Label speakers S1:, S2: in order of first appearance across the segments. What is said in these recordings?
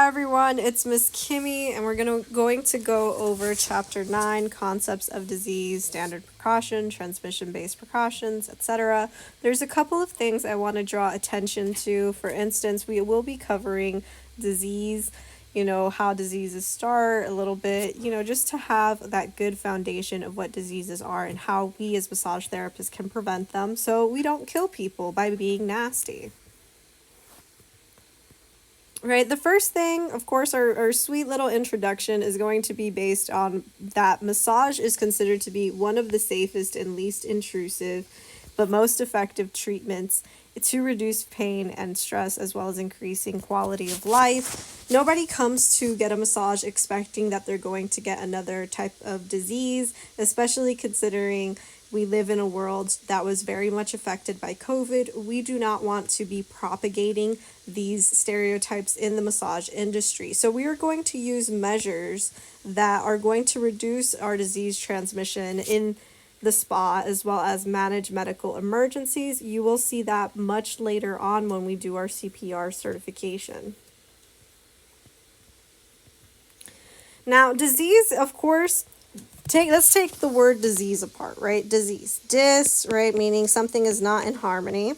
S1: everyone, it's Miss Kimmy, and we're going to go over Chapter 9, Concepts of Disease, Standard Precaution, Transmission-Based Precautions, etc. There's a couple of things I want to draw attention to. For instance, we will be covering disease, how diseases start a little bit, just to have that good foundation of what diseases are and how we as massage therapists can prevent them so we don't kill people by being nasty. Right, the first thing, of course, our sweet little introduction is going to be based on that massage is considered to be one of the safest and least intrusive, but most effective treatments to reduce pain and stress as well as increasing quality of life. Nobody comes to get a massage expecting that they're going to get another type of disease, especially considering we live in a world that was very much affected by COVID. We do not want to be propagating these stereotypes in the massage industry. So we are going to use measures that are going to reduce our disease transmission in the spa as well as manage medical emergencies. You will see that much later on when we do our CPR certification. Now, disease, of course, let's take the word disease apart, right? Disease. Dis, right, meaning something is not in harmony.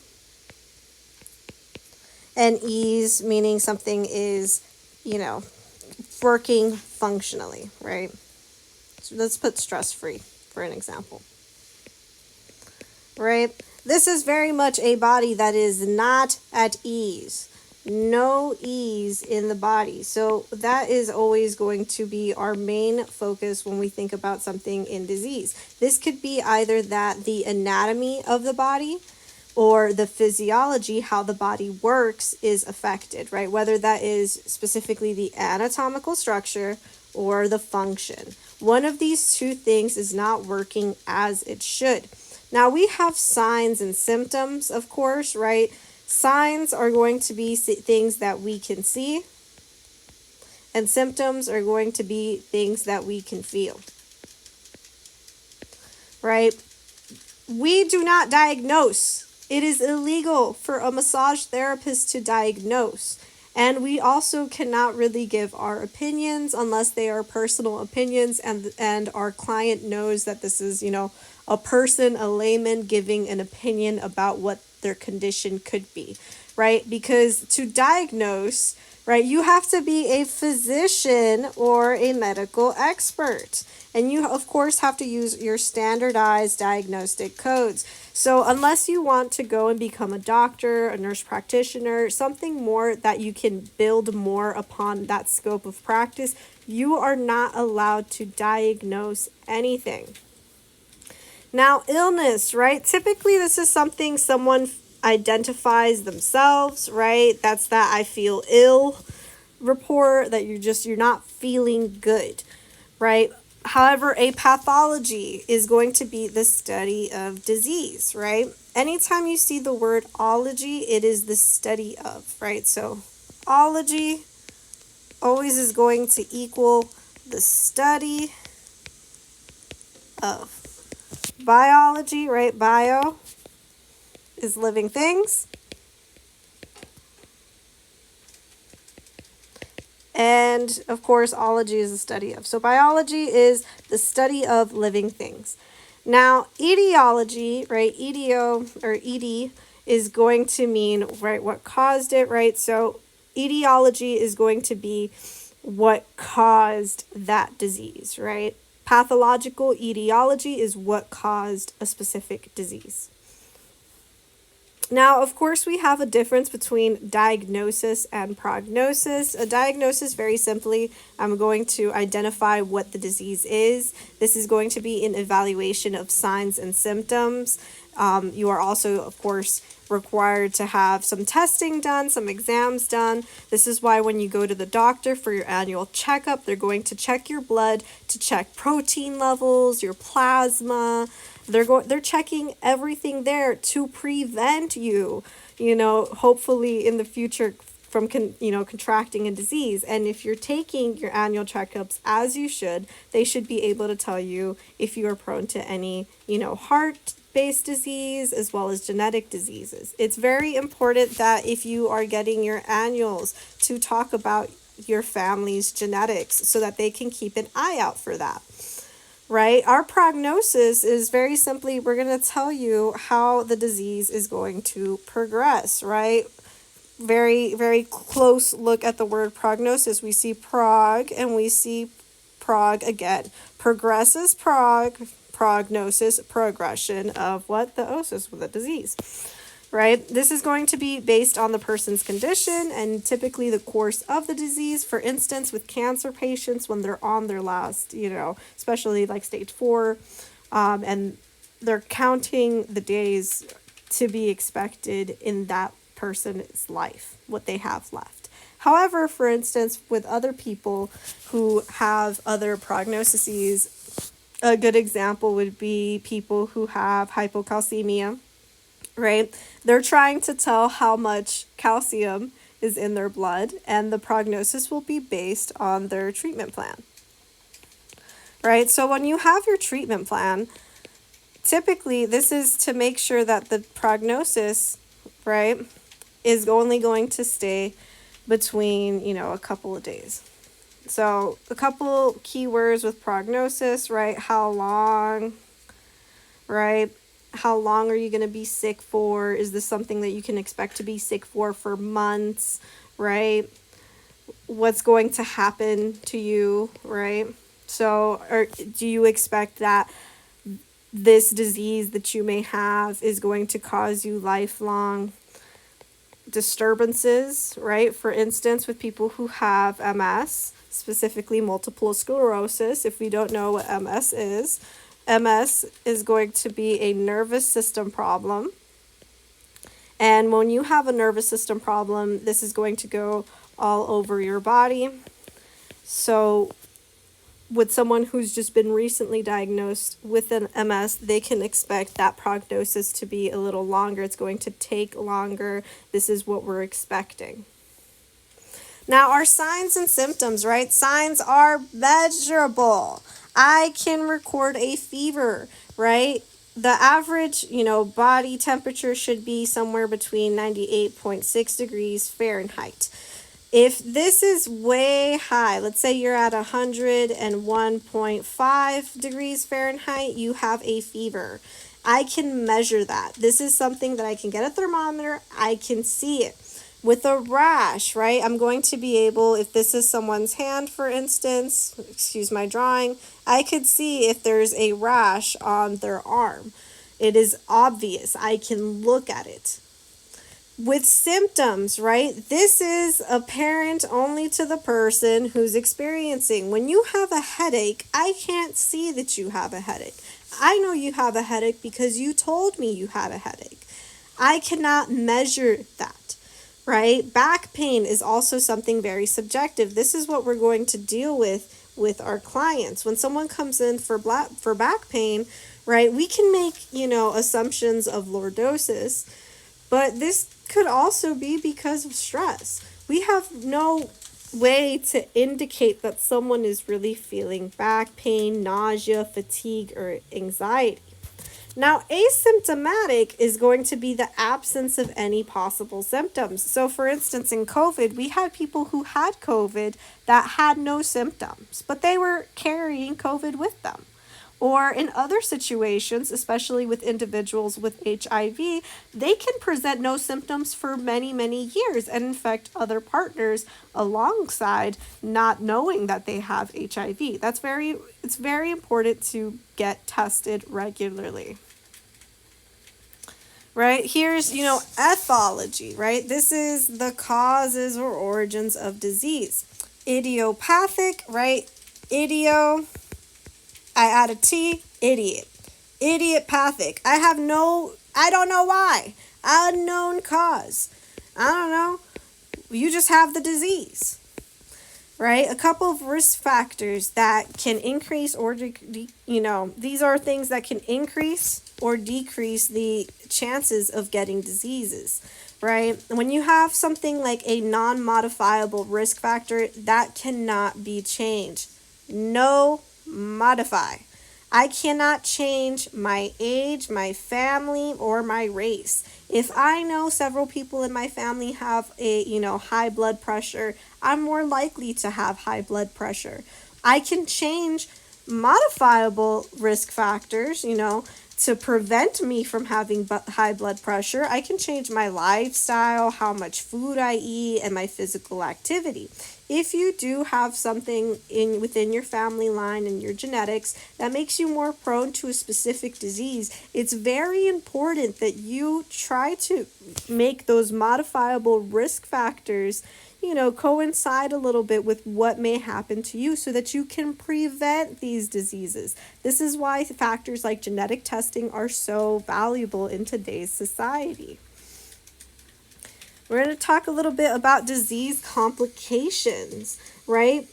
S1: And ease, meaning something is, working functionally, right? So let's put stress-free for an example. Right? This is very much a body that is not at ease. No ease in the body. So that is always going to be our main focus when we think about something in disease. This could be either that the anatomy of the body or the physiology, how the body works, is affected, right? Whether that is specifically the anatomical structure or the function. One of these two things is not working as it should. Now we have signs and symptoms, of course, right? Signs are going to be things that we can see, and symptoms are going to be things that we can feel, right? We do not diagnose. It is illegal for a massage therapist to diagnose. And we also cannot really give our opinions unless they are personal opinions and our client knows that this is, a person, a layman giving an opinion about what their condition could be, right? Because to diagnose, right, you have to be a physician or a medical expert. And you, of course, have to use your standardized diagnostic codes. So unless you want to go and become a doctor, a nurse practitioner, something more that you can build more upon that scope of practice, you are not allowed to diagnose anything. Now, illness, right? Typically, this is something someone identifies themselves, right? That's that I feel ill report, that you're not feeling good, right? However, a pathology is going to be the study of disease, right? Anytime you see the word ology, it is the study of, right? So ology always is going to equal the study of. Biology, right? Bio is living things. And of course, ology is the study of. So biology is the study of living things. Now, etiology, right? Etio or eti is going to mean, right, what caused it, right? So etiology is going to be what caused that disease, right? Pathological etiology is what caused a specific disease. Now, of course, we have a difference between diagnosis and prognosis. A diagnosis, very simply, I'm going to identify what the disease is. This is going to be an evaluation of signs and symptoms. You are also, of course, required to have some testing done, some exams done. This is why when you go to the doctor for your annual checkup, they're going to check your blood to check protein levels, your plasma. They're checking everything there to prevent you, hopefully in the future from contracting a disease. And if you're taking your annual checkups as you should, they should be able to tell you if you are prone to any, heart-based disease as well as genetic diseases. It's very important that if you are getting your annuals to talk about your family's genetics so that they can keep an eye out for that. Right? Our prognosis is very simply, we're going to tell you how the disease is going to progress, right? Very, very close look at the word prognosis. We see prog and we see prog again. Progress is prognosis, progression of what? The osis, the disease. Right? This is going to be based on the person's condition and typically the course of the disease. For instance, with cancer patients, when they're on their last, especially like stage 4, and they're counting the days to be expected in that person's life, what they have left. However, for instance, with other people who have other prognoses, a good example would be people who have hypocalcemia. Right? They're trying to tell how much calcium is in their blood, and the prognosis will be based on their treatment plan. Right? So when you have your treatment plan, typically this is to make sure that the prognosis, right, is only going to stay between, a couple of days. So a couple keywords with prognosis, right? How long, right? How long are you going to be sick for? Is this something that you can expect to be sick for months, right? What's going to happen to you, right? So, or do you expect that this disease that you may have is going to cause you lifelong disturbances, right? For instance, with people who have MS, specifically multiple sclerosis, if we don't know what MS is going to be a nervous system problem. And when you have a nervous system problem, this is going to go all over your body. So with someone who's just been recently diagnosed with an MS, they can expect that prognosis to be a little longer. It's going to take longer. This is what we're expecting. Now, our signs and symptoms, right? Signs are measurable. I can record a fever, right? The average, body temperature should be somewhere between 98.6 degrees Fahrenheit. If this is way high, let's say you're at 101.5 degrees Fahrenheit, you have a fever. I can measure that. This is something that I can get a thermometer, I can see it. With a rash, right, I'm going to be able, if this is someone's hand, for instance, excuse my drawing, I could see if there's a rash on their arm. It is obvious. I can look at it. With symptoms, right, this is apparent only to the person who's experiencing. When you have a headache, I can't see that you have a headache. I know you have a headache because you told me you had a headache. I cannot measure that. Right? Back pain is also something very subjective. This is what we're going to deal with our clients. When someone comes in for back pain, right, we can make, assumptions of lordosis, but this could also be because of stress. We have no way to indicate that someone is really feeling back pain, nausea, fatigue, or anxiety. Now, asymptomatic is going to be the absence of any possible symptoms. So, for instance, in COVID, we had people who had COVID that had no symptoms, but they were carrying COVID with them. Or in other situations, especially with individuals with HIV, they can present no symptoms for many, many years and infect other partners alongside not knowing that they have HIV. It's very important to get tested regularly. Right? Here's, ethology, right? This is the causes or origins of disease. Idiopathic, right? I add a T, idiot. Idiopathic. I don't know why. Unknown cause. I don't know. You just have the disease. Right? A couple of risk factors that can increase or, these are things that can increase or decrease the chances of getting diseases. Right? When you have something like a non-modifiable risk factor, that cannot be changed. No modify. I cannot change my age, my family, or my race. If I know several people in my family have a, high blood pressure, I'm more likely to have high blood pressure. I can change modifiable risk factors, to prevent me from having high blood pressure. I can change my lifestyle, how much food I eat, and my physical activity. If you do have something within your family line and your genetics that makes you more prone to a specific disease, it's very important that you try to make those modifiable risk factors coincide a little bit with what may happen to you so that you can prevent these diseases. This is why factors like genetic testing are so valuable in today's society. We're going to talk a little bit about disease complications, right?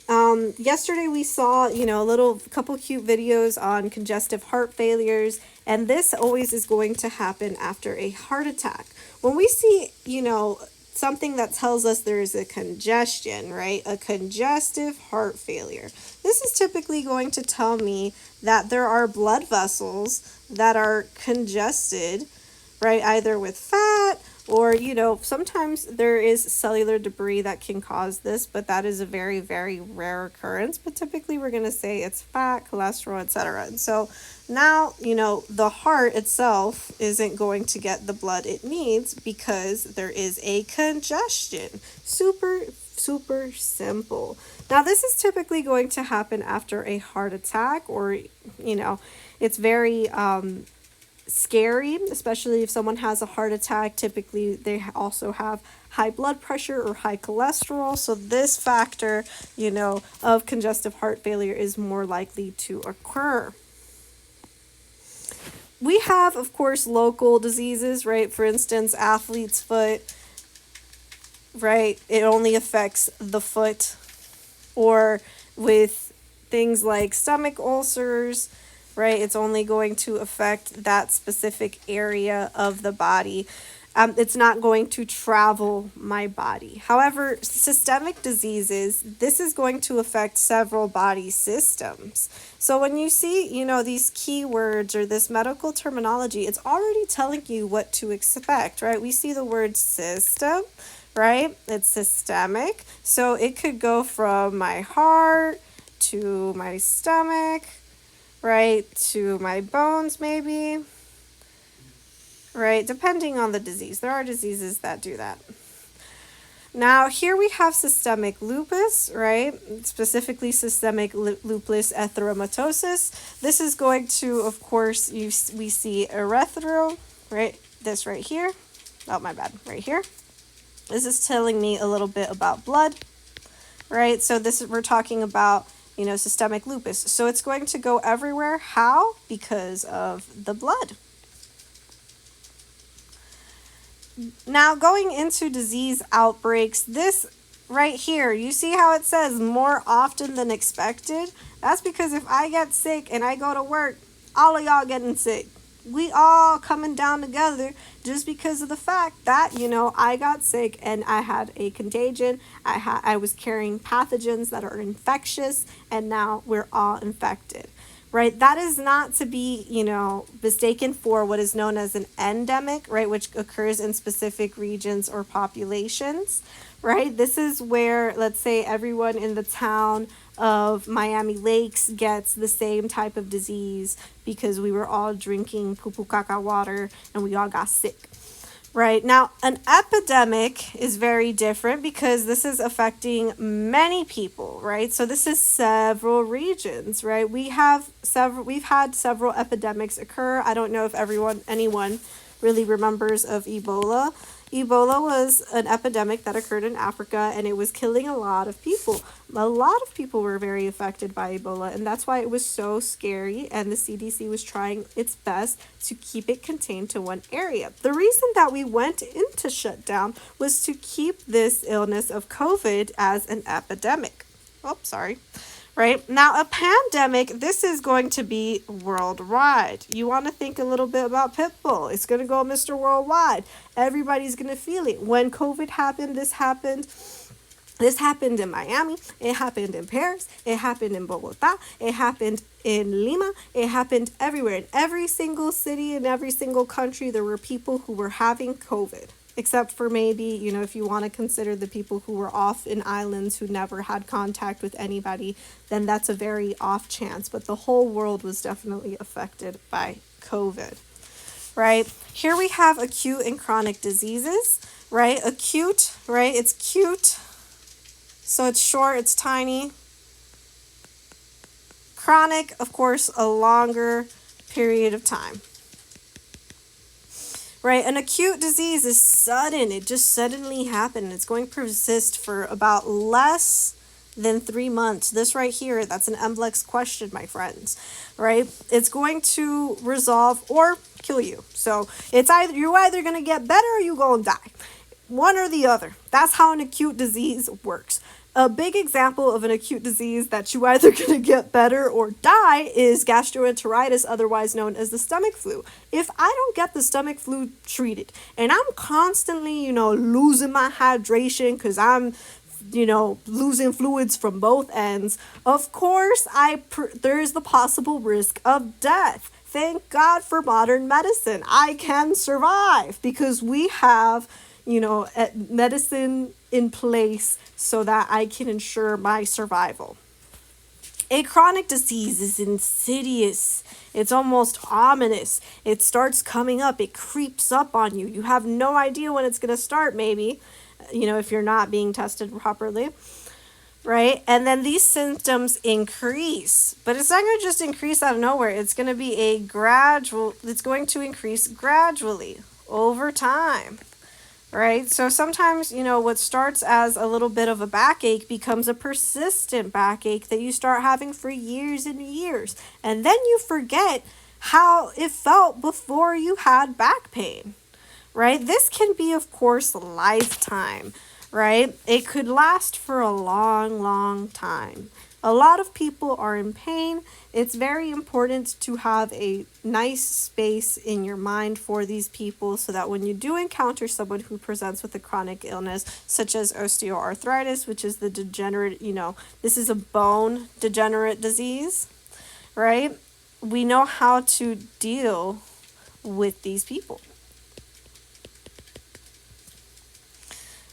S1: Yesterday we saw, a couple cute videos on congestive heart failures, and this always is going to happen after a heart attack. When we see, something that tells us there is a congestion, right? A congestive heart failure. This is typically going to tell me that there are blood vessels that are congested, right? Either with fat or, sometimes there is cellular debris that can cause this, but that is a very, very rare occurrence. But typically we're going to say it's fat, cholesterol, etc. And so now, the heart itself isn't going to get the blood it needs because there is a congestion. Super, super simple. Now, this is typically going to happen after a heart attack or, it's very scary, especially if someone has a heart attack. Typically they also have high blood pressure or high cholesterol, so this factor of congestive heart failure is more likely to occur. We have, of course, local diseases, right? For instance, athlete's foot, right? It only affects the foot. Or with things like stomach ulcers, right? It's only going to affect that specific area of the body. It's not going to travel my body. However, systemic diseases, this is going to affect several body systems. So when you see, these keywords or this medical terminology, it's already telling you what to expect, right? We see the word system, right? It's systemic. So it could go from my heart to my stomach, right, to my bones maybe, right, depending on the disease. There are diseases that do that. Now, here we have systemic lupus, right, specifically systemic lupus erythematosus. This is going to, of course, we see erythro, right, this right here. Oh, my bad, right here. This is telling me a little bit about blood, right? So we're talking about systemic lupus. So it's going to go everywhere. How? Because of the blood. Now, going into disease outbreaks, this right here, you see how it says more often than expected? That's because if I get sick and I go to work, all of y'all getting sick. We all coming down together just because of the fact that, I got sick and I had a contagion. I was carrying pathogens that are infectious, and now we're all infected, right? That is not to be, mistaken for what is known as an endemic, right, which occurs in specific regions or populations, right? This is where, let's say, everyone in the town of Miami Lakes gets the same type of disease because we were all drinking poo-poo caca water and we all got sick. Right now, an epidemic is very different because this is affecting many people, right? So this is several regions, right? We've had several epidemics occur. I don't know if anyone really remembers of Ebola. Ebola was an epidemic that occurred in Africa, and it was killing a lot of people. A lot of people were very affected by Ebola, and that's why it was so scary, and the CDC was trying its best to keep it contained to one area. The reason that we went into shutdown was to keep this illness of COVID as an epidemic. Oh, sorry. Right? Now, a pandemic, this is going to be worldwide. You want to think a little bit about Pitbull. It's going to go Mr. Worldwide. Everybody's going to feel it. When COVID happened, this happened. This happened in Miami. It happened in Paris. It happened in Bogota. It happened in Lima. It happened everywhere. In every single city, in every single country, there were people who were having COVID. except for maybe, if you want to consider the people who were off in islands who never had contact with anybody, then that's a very off chance. But the whole world was definitely affected by COVID, right? Here we have acute and chronic diseases, right? Acute, right? It's cute, so it's short, it's tiny. Chronic, of course, a longer period of time. Right? An acute disease is sudden. It just suddenly happened. It's going to persist for about less than 3 months. This right here, that's an MBLEX question, my friends. Right? It's going to resolve or kill you. So you're either going to get better or you're going to die. One or the other. That's how an acute disease works. A big example of an acute disease that you either going to get better or die is gastroenteritis, otherwise known as the stomach flu. If I don't get the stomach flu treated and I'm constantly, losing my hydration because I'm, losing fluids from both ends, of course, there's the possible risk of death. Thank God for modern medicine. I can survive because we have medicine in place so that I can ensure my survival. A chronic disease is insidious. It's almost ominous. It starts coming up. It creeps up on you. You have no idea when it's going to start, maybe, if you're not being tested properly. Right? And then these symptoms increase. But it's not going to just increase out of nowhere. It's going to be it's going to increase gradually over time. Right? So sometimes, what starts as a little bit of a backache becomes a persistent backache that you start having for years and years. And then you forget how it felt before you had back pain. Right? This can be, of course, lifetime. Right? It could last for a long, long time. A lot of people are in pain. It's very important to have a nice space in your mind for these people so that when you do encounter someone who presents with a chronic illness, such as osteoarthritis, which is the degenerate, this is a bone degenerate disease, right? We know how to deal with these people.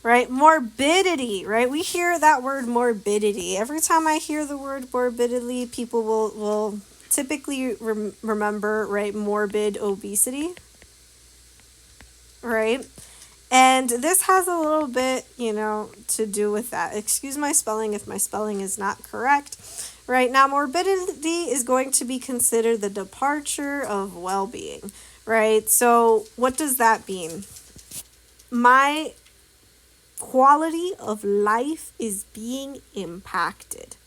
S1: Right? Morbidity, right? We hear that word morbidity. Every time I hear the word morbidity, people will typically remember, right, morbid obesity, right? And this has a little bit, to do with that. Excuse my spelling if my spelling is not correct. Right? Now, morbidity is going to be considered the departure of well-being, right? So what does that mean? My quality of life is being impacted,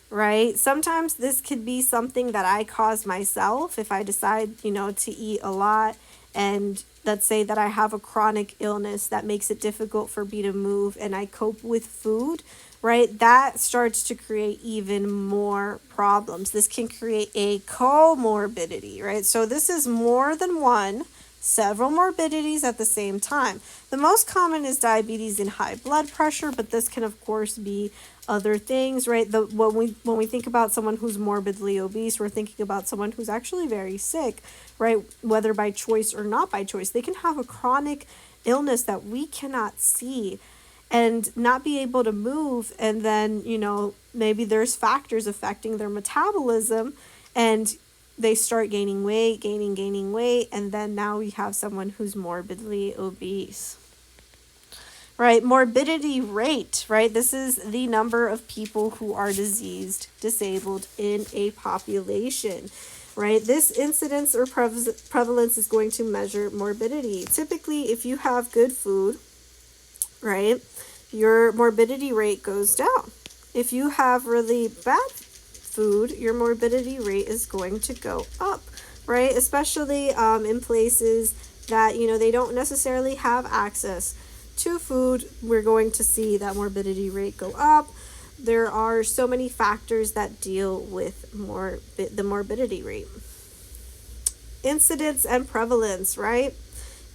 S1: right? Sometimes this could be something that I cause myself if I decide, to eat a lot, and let's say that I have a chronic illness that makes it difficult for me to move and I cope with food, right? That starts to create even more problems. This can create a comorbidity, right? So this is more than one, several morbidities at the same time. The most common is diabetes and high blood pressure, but this can of course be other things, right? When we think about someone who's morbidly obese, we're thinking about someone who's actually very sick, right? Whether by choice or not by choice. They can have a chronic illness that we cannot see and not be able to move, and then, maybe there's factors affecting their metabolism, and they start gaining weight, gaining weight, and then now we have someone who's morbidly obese. Right, morbidity rate, right? This is the number of people who are disabled in a population, right? This incidence or prevalence is going to measure morbidity. Typically, if you have good food, right, your morbidity rate goes down. If you have really bad food, your morbidity rate is going to go up, right? Especially in places that, they don't necessarily have access to food, we're going to see that morbidity rate go up. There are so many factors that deal with the morbidity rate. Incidence and prevalence, right?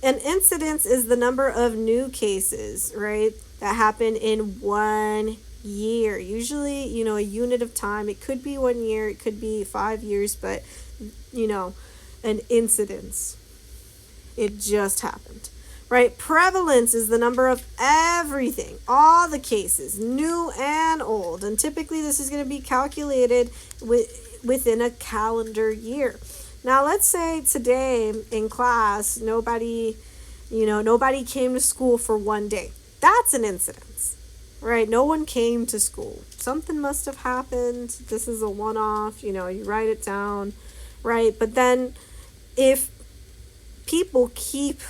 S1: An incidence is the number of new cases, right, that happen in 1 year. Usually, a unit of time. It could be 1 year, it could be 5 years, but, an incidence. It just happened. right? Prevalence is the number of everything, all the cases, new and old. And typically this is going to be calculated within a calendar year. Now, let's say today in class, nobody came to school for one day. That's an incidence, right? No one came to school. Something must have happened. This is a one-off, you write it down, right? But then if people keep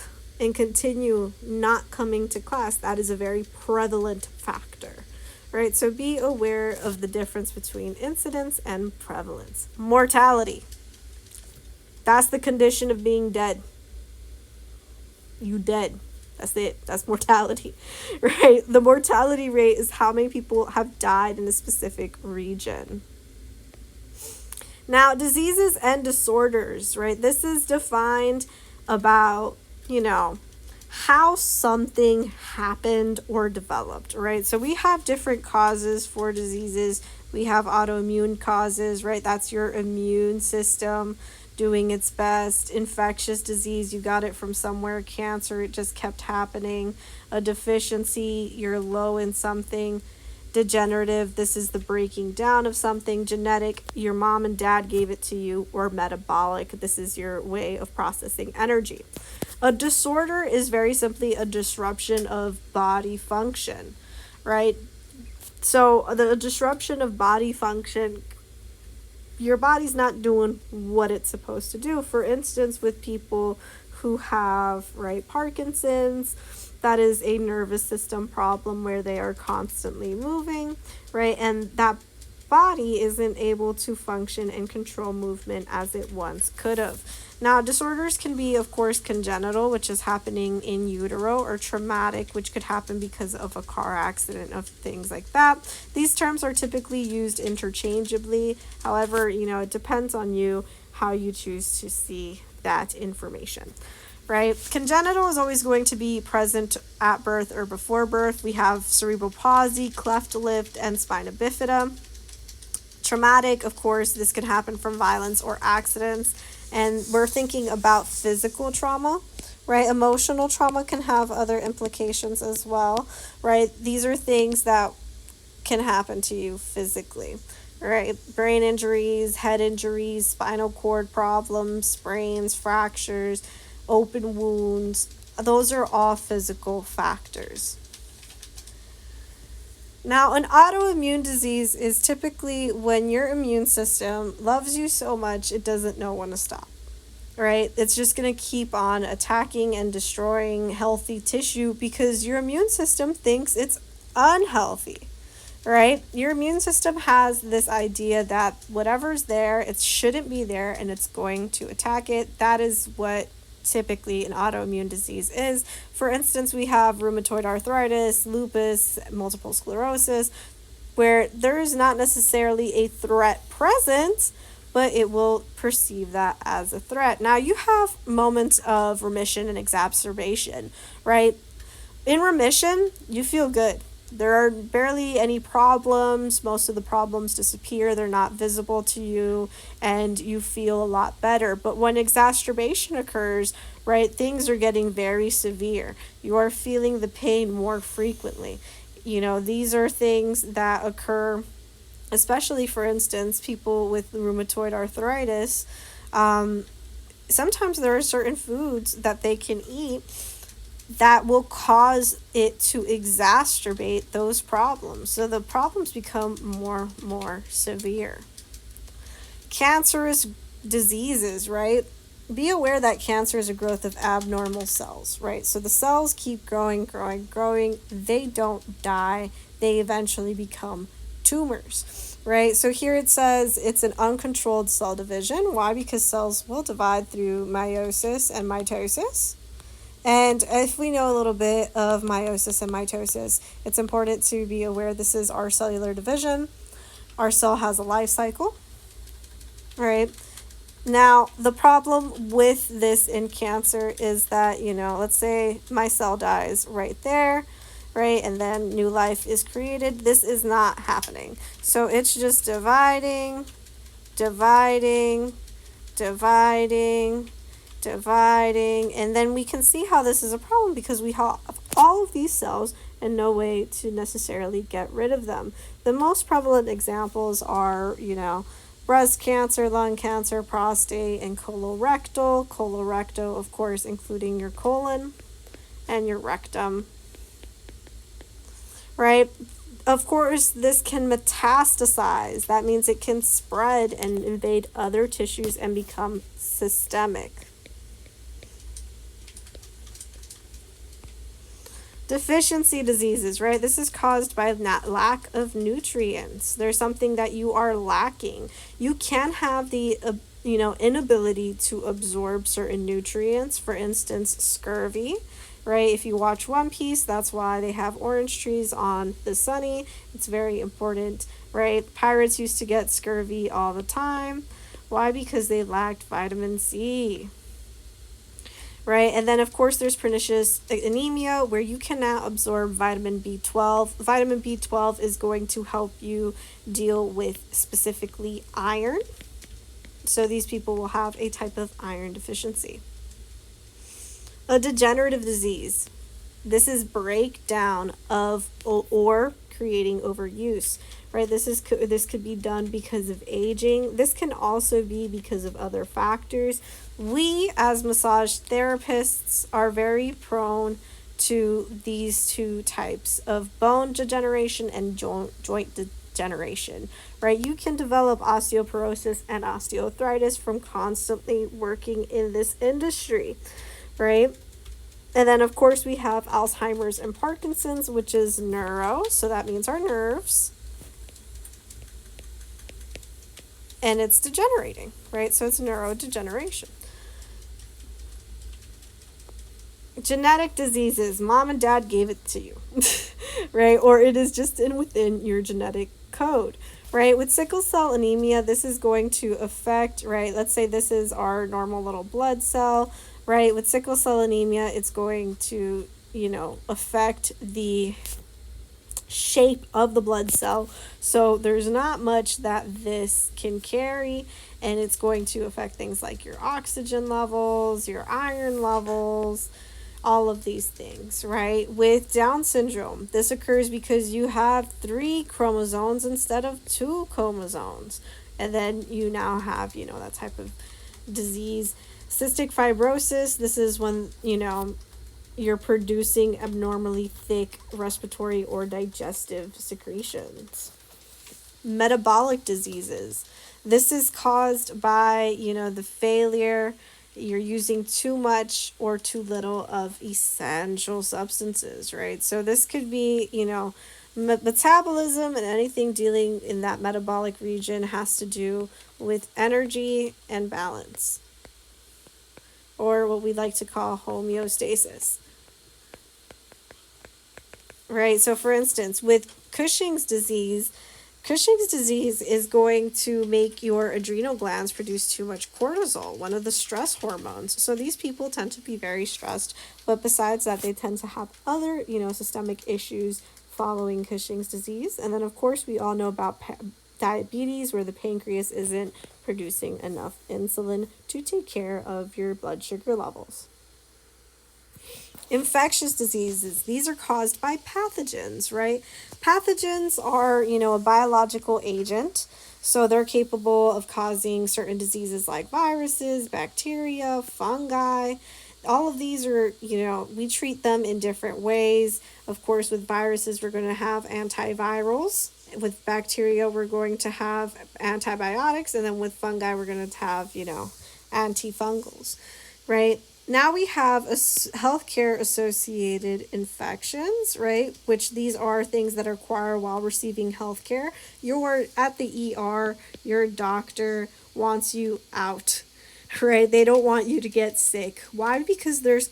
S1: and continue not coming to class, that is a very prevalent factor, right? So be aware of the difference between incidence and prevalence. Mortality. That's the condition of being dead. You dead. That's it. That's mortality, right? The mortality rate is how many people have died in a specific region. Now, diseases and disorders, right? This is defined about, how something happened or developed, right? So we have different causes for diseases. We have autoimmune causes, right? That's your immune system doing its best. Infectious disease, you got it from somewhere. Cancer, it just kept happening. A deficiency, you're low in something. Degenerative, this is the breaking down of something. Genetic, your mom and dad gave it to you. Or metabolic, this is your way of processing energy. A disorder is very simply a disruption of body function, right? So the disruption of body function, your body's not doing what it's supposed to do. For instance, with people who have, right, Parkinson's, that is a nervous system problem where they are constantly moving, right? And that body isn't able to function and control movement as it once could have. Now, disorders can be, of course, congenital, which is happening in utero, or traumatic, which could happen because of a car accident, of things like that. These terms are typically used interchangeably. However, it depends on you how you choose to see that information, right? Congenital is always going to be present at birth or before birth. We have cerebral palsy, cleft lip, and spina bifida. Traumatic, of course, this can happen from violence or accidents. And we're thinking about physical trauma, right? Emotional trauma can have other implications as well, right? These are things that can happen to you physically, right? Brain injuries, head injuries, spinal cord problems, sprains, fractures, open wounds. Those are all physical factors. Now, an autoimmune disease is typically when your immune system loves you so much it doesn't know when to stop, right? It's just going to keep on attacking and destroying healthy tissue because your immune system thinks it's unhealthy, right? Your immune system has this idea that whatever's there, it shouldn't be there, and it's going to attack it. That is what typically an autoimmune disease is. For instance, we have rheumatoid arthritis, lupus, multiple sclerosis, where there is not necessarily a threat present, but it will perceive that as a threat. Now, you have moments of remission and exacerbation, right? In remission, you feel good. There are barely any problems. Most of the problems disappear. They're not visible to you, and you feel a lot better. But when exacerbation occurs, right, things are getting very severe. You are feeling the pain more frequently. These are things that occur, especially, for instance, people with rheumatoid arthritis. Sometimes there are certain foods that they can eat that will cause it to exacerbate those problems. So the problems become more severe. Cancerous diseases, right? Be aware that cancer is a growth of abnormal cells, right? So the cells keep growing. They don't die. They eventually become tumors, right? So here it says it's an uncontrolled cell division. Why? Because cells will divide through meiosis and mitosis. And if we know a little bit of meiosis and mitosis, it's important to be aware this is our cellular division. Our cell has a life cycle, right? Now, the problem with this in cancer is that, let's say my cell dies right there, right? And then new life is created. This is not happening. So it's just dividing, dividing, and then we can see how this is a problem because we have all of these cells and no way to necessarily get rid of them. The most prevalent examples are, breast cancer, lung cancer, prostate, and colorectal. Colorectal, of course, including your colon and your rectum, right? Of course, this can metastasize. That means it can spread and invade other tissues and become systemic. Deficiency diseases, right? This is caused by lack of nutrients. There's something that you are lacking. You can have the inability to absorb certain nutrients. For instance, scurvy, right? If you watch One Piece, that's why they have orange trees on the sunny. It's very important, right? Pirates used to get scurvy all the time. Why? Because they lacked vitamin C. Right, and then of course there's pernicious anemia where you cannot absorb vitamin B12. Vitamin B12 is going to help you deal with specifically iron. So these people will have a type of iron deficiency. A degenerative disease. This is breakdown of or creating overuse. Right, this could be done because of aging. This can also be because of other factors. We as massage therapists are very prone to these two types of bone degeneration and joint degeneration, right? You can develop osteoporosis and osteoarthritis from constantly working in this industry, right? And then of course we have Alzheimer's and Parkinson's, which is neuro, so that means our nerves. And it's degenerating, right? So it's neurodegeneration. Genetic diseases, mom and dad gave it to you, right? Or it is just within your genetic code, right? With sickle cell anemia, this is going to affect, right? Let's say this is our normal little blood cell, right? With sickle cell anemia, it's going to, affect the shape of the blood cell. So there's not much that this can carry, and it's going to affect things like your oxygen levels, your iron levels, all of these things, right? With Down syndrome, this occurs because you have 3 chromosomes instead of 2 chromosomes, and then you now have, that type of disease. Cystic fibrosis, this is when, you're producing abnormally thick respiratory or digestive secretions. Metabolic diseases. This is caused by, the failure, you're using too much or too little of essential substances, right? So this could be, metabolism, and anything dealing in that metabolic region has to do with energy and balance, or what we like to call homeostasis. Right, so for instance, with Cushing's disease is going to make your adrenal glands produce too much cortisol, one of the stress hormones. So these people tend to be very stressed, but besides that, they tend to have other, systemic issues following Cushing's disease. And then, of course, we all know about diabetes, where the pancreas isn't producing enough insulin to take care of your blood sugar levels. Infectious diseases, these are caused by pathogens, right? Pathogens are, a biological agent, so they're capable of causing certain diseases like viruses, bacteria, fungi. All of these are, we treat them in different ways. Of course, with viruses, we're going to have antivirals. With bacteria, we're going to have antibiotics. And then with fungi, we're going to have, antifungals, right? Now we have healthcare associated infections, right? Which these are things that acquire while receiving healthcare. You're at the ER, your doctor wants you out, right? They don't want you to get sick. Why? Because there's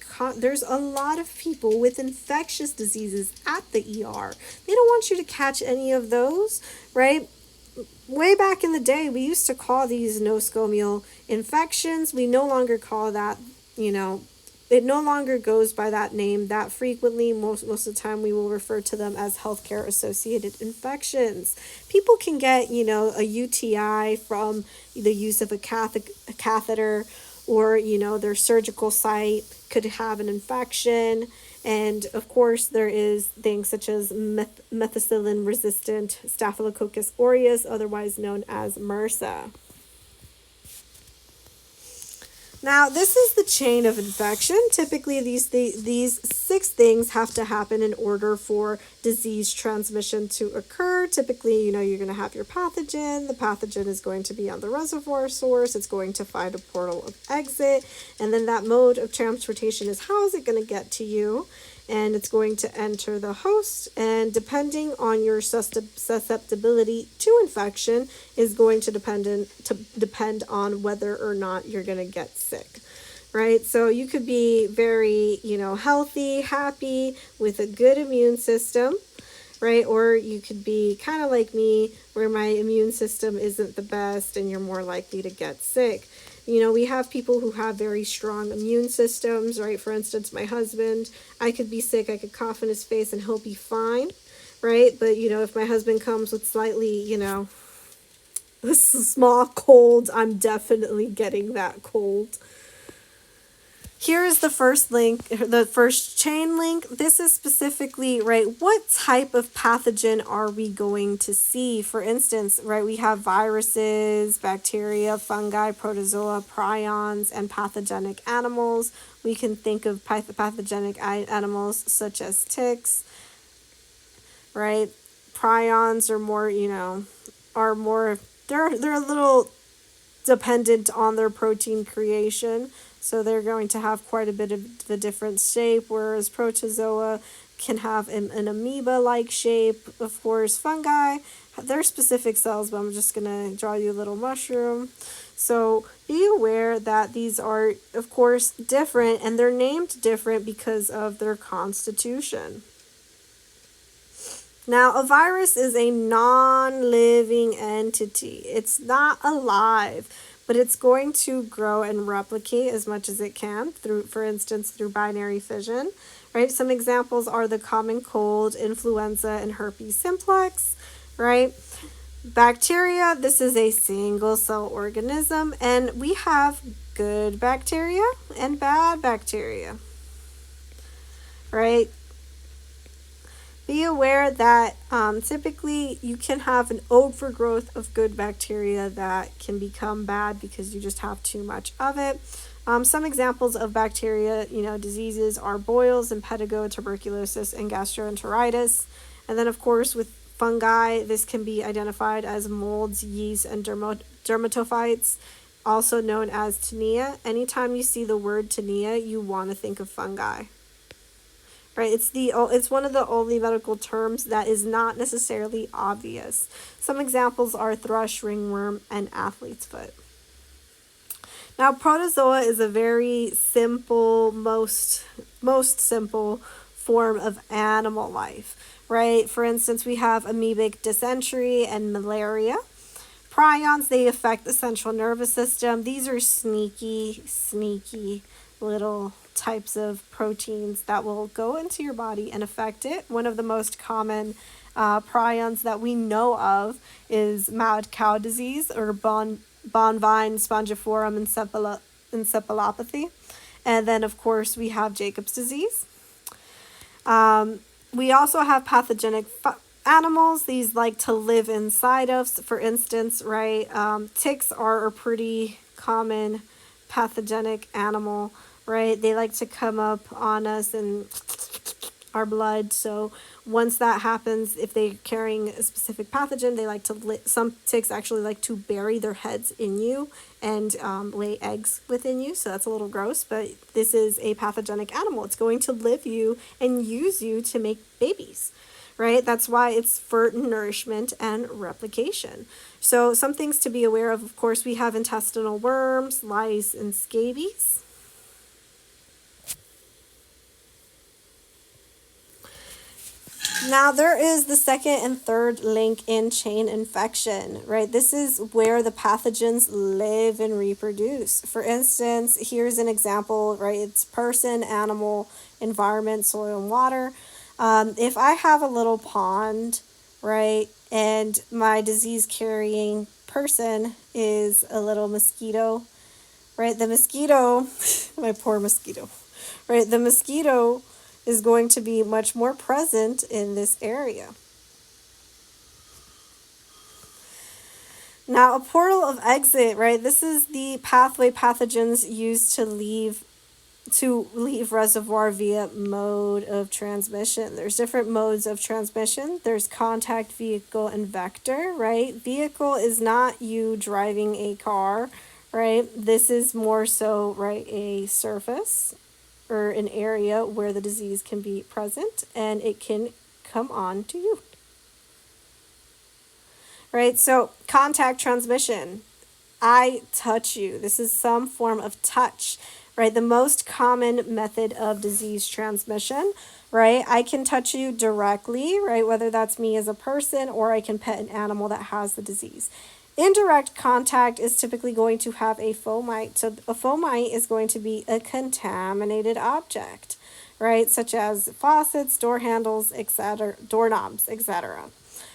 S1: a lot of people with infectious diseases at the ER. They don't want you to catch any of those, right? Way back in the day, we used to call these nosocomial infections. We no longer call that, it no longer goes by that name that frequently. Most of the time we will refer to them as healthcare associated infections. People can get, a UTI from the use of a catheter, or, their surgical site could have an infection. And of course, there is things such as methicillin resistant Staphylococcus aureus, otherwise known as MRSA. Now, this is the chain of infection. Typically, these 6 things have to happen in order for disease transmission to occur. Typically, you're going to have your pathogen. The pathogen is going to be on the reservoir source. It's going to find a portal of exit. And then that mode of transportation is how is it going to get to you? And it's going to enter the host, and depending on your susceptibility to infection is going to depend on whether or not you're going to get sick, right? So you could be very, healthy, happy, with a good immune system, right? Or you could be kind of like me, where my immune system isn't the best and you're more likely to get sick. We have people who have very strong immune systems, right? For instance, my husband, I could be sick, I could cough in his face and he'll be fine, right? But, if my husband comes with slightly, a small cold, I'm definitely getting that cold. Here is the first link, the first chain link. This is specifically, right, what type of pathogen are we going to see? For instance, right, we have viruses, bacteria, fungi, protozoa, prions, and pathogenic animals. We can think of pathogenic animals such as ticks, right? Prions are more, they're a little dependent on their protein creation. So they're going to have quite a bit of a different shape, whereas protozoa can have an amoeba-like shape. Of course, fungi, they're specific cells, but I'm just going to draw you a little mushroom. So be aware that these are, of course, different, and they're named different because of their constitution. Now, a virus is a non-living entity. It's not alive, but it's going to grow and replicate as much as it can through, for instance, through binary fission, right? Some examples are the common cold, influenza, and herpes simplex, right? Bacteria, this is a single cell organism, and we have good bacteria and bad bacteria, right? Be aware that typically you can have an overgrowth of good bacteria that can become bad because you just have too much of it. Some examples of bacteria, diseases are boils, impetigo, tuberculosis, and gastroenteritis. And then, of course, with fungi, this can be identified as molds, yeast, and dermatophytes, also known as tinea. Anytime you see the word tinea, you want to think of fungi. Right, it's one of the only medical terms that is not necessarily obvious. Some examples are thrush, ringworm, and athlete's foot. Now, protozoa is a very simple, most simple form of animal life, right? For instance, we have amoebic dysentery and malaria. Prions, they affect the central nervous system. These are sneaky little types of proteins that will go into your body and affect it. One of the most common prions that we know of is mad cow disease, or bovine spongiform encephalopathy. And then, of course, we have Jacob's disease. We also have pathogenic animals. These like to live inside us. For instance, right, ticks are a pretty common pathogenic animal, right? They like to come up on us and our blood. So once that happens, if they're carrying a specific pathogen, they like to some ticks actually like to bury their heads in you and lay eggs within you. So that's a little gross, but this is a pathogenic animal. It's going to live you and use you to make babies, right? That's why it's for nourishment and replication. So some things to be aware of course, we have intestinal worms, lice, and scabies. Now, there is the second and third link in chain infection, right? This is where the pathogens live and reproduce. For instance, here's an example, right? It's person, animal, environment, soil, and water. If I have a little pond, right, and my disease-carrying person is a little mosquito, right? The mosquito, my poor mosquito, right? The mosquito is going to be much more present in this area. Now, a portal of exit, right? This is the pathway pathogens use to leave reservoir via mode of transmission. There's different modes of transmission. There's contact, vehicle, and vector, right? Vehicle is not you driving a car, right? This is more so, right, a surface or an area where the disease can be present and it can come on to you. Right? So, contact transmission. I touch you. This is some form of touch, right? The most common method of disease transmission, right? I can touch you directly, right? Whether that's me as a person or I can pet an animal that has the disease. Indirect contact is typically going to have a fomite. So a fomite is going to be a contaminated object, right? Such as faucets, door handles, etc., doorknobs, etc.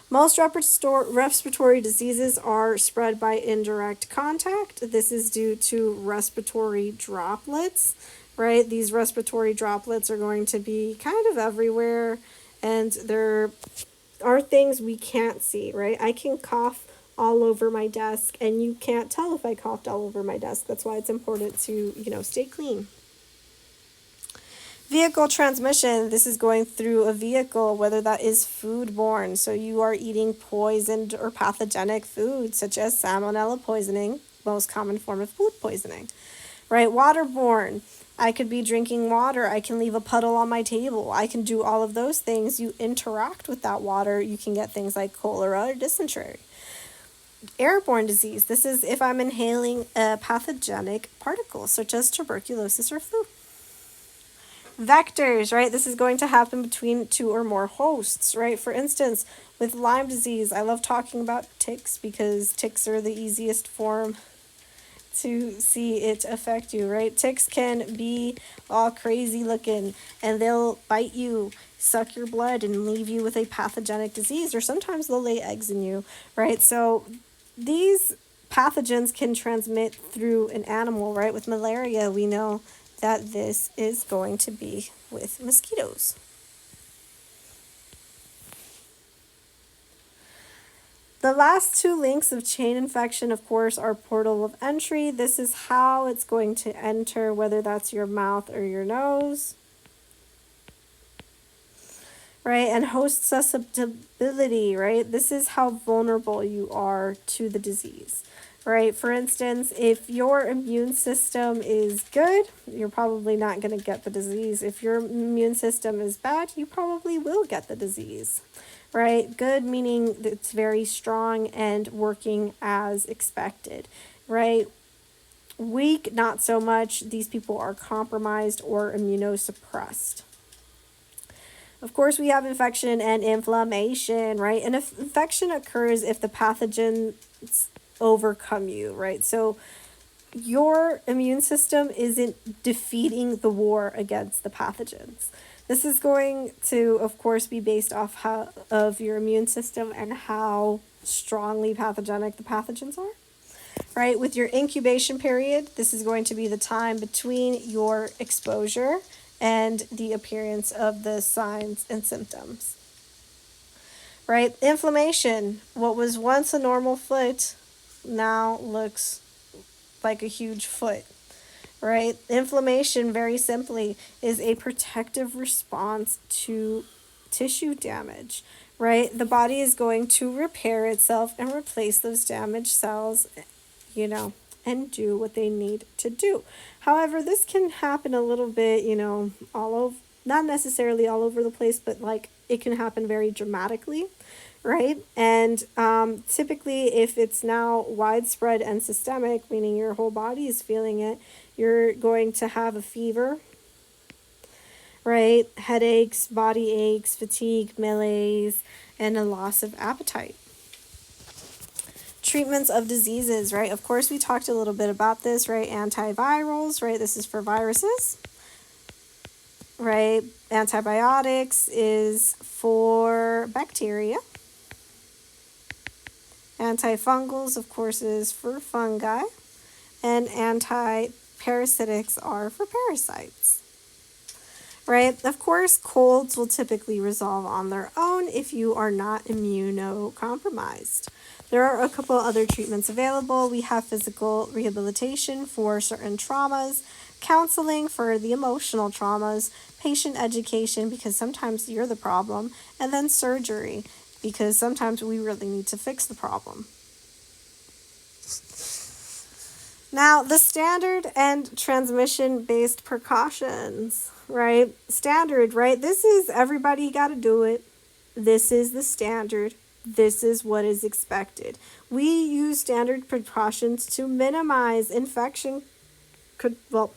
S1: Most respiratory diseases are spread by indirect contact. This is due to respiratory droplets, right? These respiratory droplets are going to be kind of everywhere, and there are things we can't see, right? I can cough all over my desk, and you can't tell if I coughed all over my desk. That's why it's important to, stay clean. Vehicle transmission, this is going through a vehicle, whether that is foodborne. So you are eating poisoned or pathogenic food, such as salmonella poisoning, most common form of food poisoning. Right? Waterborne, I could be drinking water. I can leave a puddle on my table. I can do all of those things. You interact with that water, you can get things like cholera or dysentery. Airborne disease, this is if I'm inhaling a pathogenic particle, such as tuberculosis or flu. Vectors, right? This is going to happen between two or more hosts, right? For instance, with Lyme disease, I love talking about ticks because ticks are the easiest form to see it affect you, right? Ticks can be all crazy looking and they'll bite you, suck your blood, and leave you with a pathogenic disease, or sometimes they'll lay eggs in you, right? So these pathogens can transmit through an animal, right? With malaria, we know that this is going to be with mosquitoes. The last two links of chain infection, of course, are portal of entry. This is how it's going to enter, whether that's your mouth or your nose. Right? And host susceptibility, right? This is how vulnerable you are to the disease. Right? For instance, if your immune system is good, you're probably not going to get the disease. If your immune system is bad, you probably will get the disease. Right? Good meaning that it's very strong and working as expected. Right? Weak, not so much. These people are compromised or immunosuppressed. Of course, we have infection and inflammation, right? And if infection occurs if the pathogens overcome you, right? So your immune system isn't defeating the war against the pathogens. This is going to, of course, be based off of your immune system and how strongly pathogenic the pathogens are. Right? With your incubation period, this is going to be the time between your exposure and the appearance of the signs and symptoms. Right? Inflammation, what was once a normal foot now looks like a huge foot. Right? Inflammation, very simply, is a protective response to tissue damage. Right? The body is going to repair itself and replace those damaged cells, and do what they need to do. However, this can happen a little bit, all over, not necessarily all over the place, but like it can happen very dramatically, right? And typically, if it's now widespread and systemic, meaning your whole body is feeling it, you're going to have a fever, right? Headaches, body aches, fatigue, malaise, and a loss of appetite. Treatments of diseases, right? Of course, we talked a little bit about this, right? Antivirals, right? This is for viruses, right? Antibiotics is for bacteria. Antifungals, of course, is for fungi. and anti-parasitics are for parasites. Right? Of course, colds will typically resolve on their own if you are not immunocompromised. There are a couple other treatments available. We have physical rehabilitation for certain traumas, counseling for the emotional traumas, patient education because sometimes you're the problem, and then surgery because sometimes we really need to fix the problem. Now, the standard and transmission-based precautions, right? Standard, right? This is everybody got to do it. This is the standard. This is what is expected. We use standard precautions to minimize infection. Well,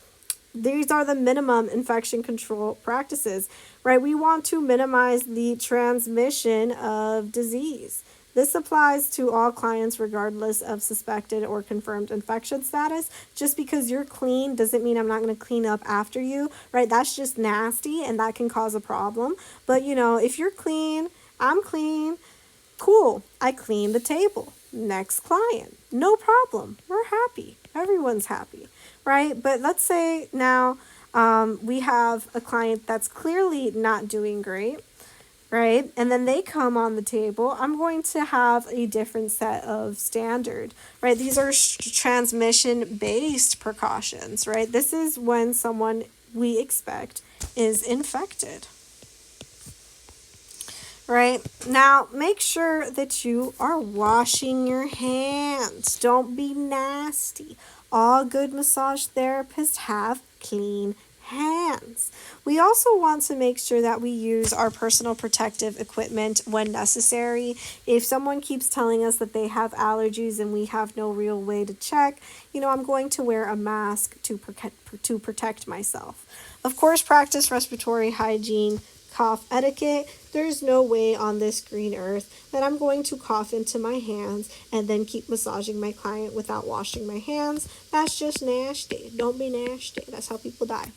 S1: these are the minimum infection control practices, right? We want to minimize the transmission of disease. This applies to all clients regardless of suspected or confirmed infection status. Just because you're clean doesn't mean I'm not going to clean up after you, right? That's just nasty and that can cause a problem. But if you're clean, I'm clean, cool, I clean the table. Next client, no problem. We're happy. Everyone's happy, right? But let's say now we have a client that's clearly not doing great, right? And then they come on the table. I'm going to have a different set of standard, right? These are transmission-based precautions, right? This is when someone we expect is infected. Right? Now, make sure that you are washing your hands. Don't be nasty. All good massage therapists have clean hands. We also want to make sure that we use our personal protective equipment when necessary. If someone keeps telling us that they have allergies and we have no real way to check, I'm going to wear a mask to protect myself. Of course, practice respiratory hygiene, cough etiquette. There's no way on this green earth that I'm going to cough into my hands and then keep massaging my client without washing my hands. That's just nasty. Don't be nasty. That's how people die.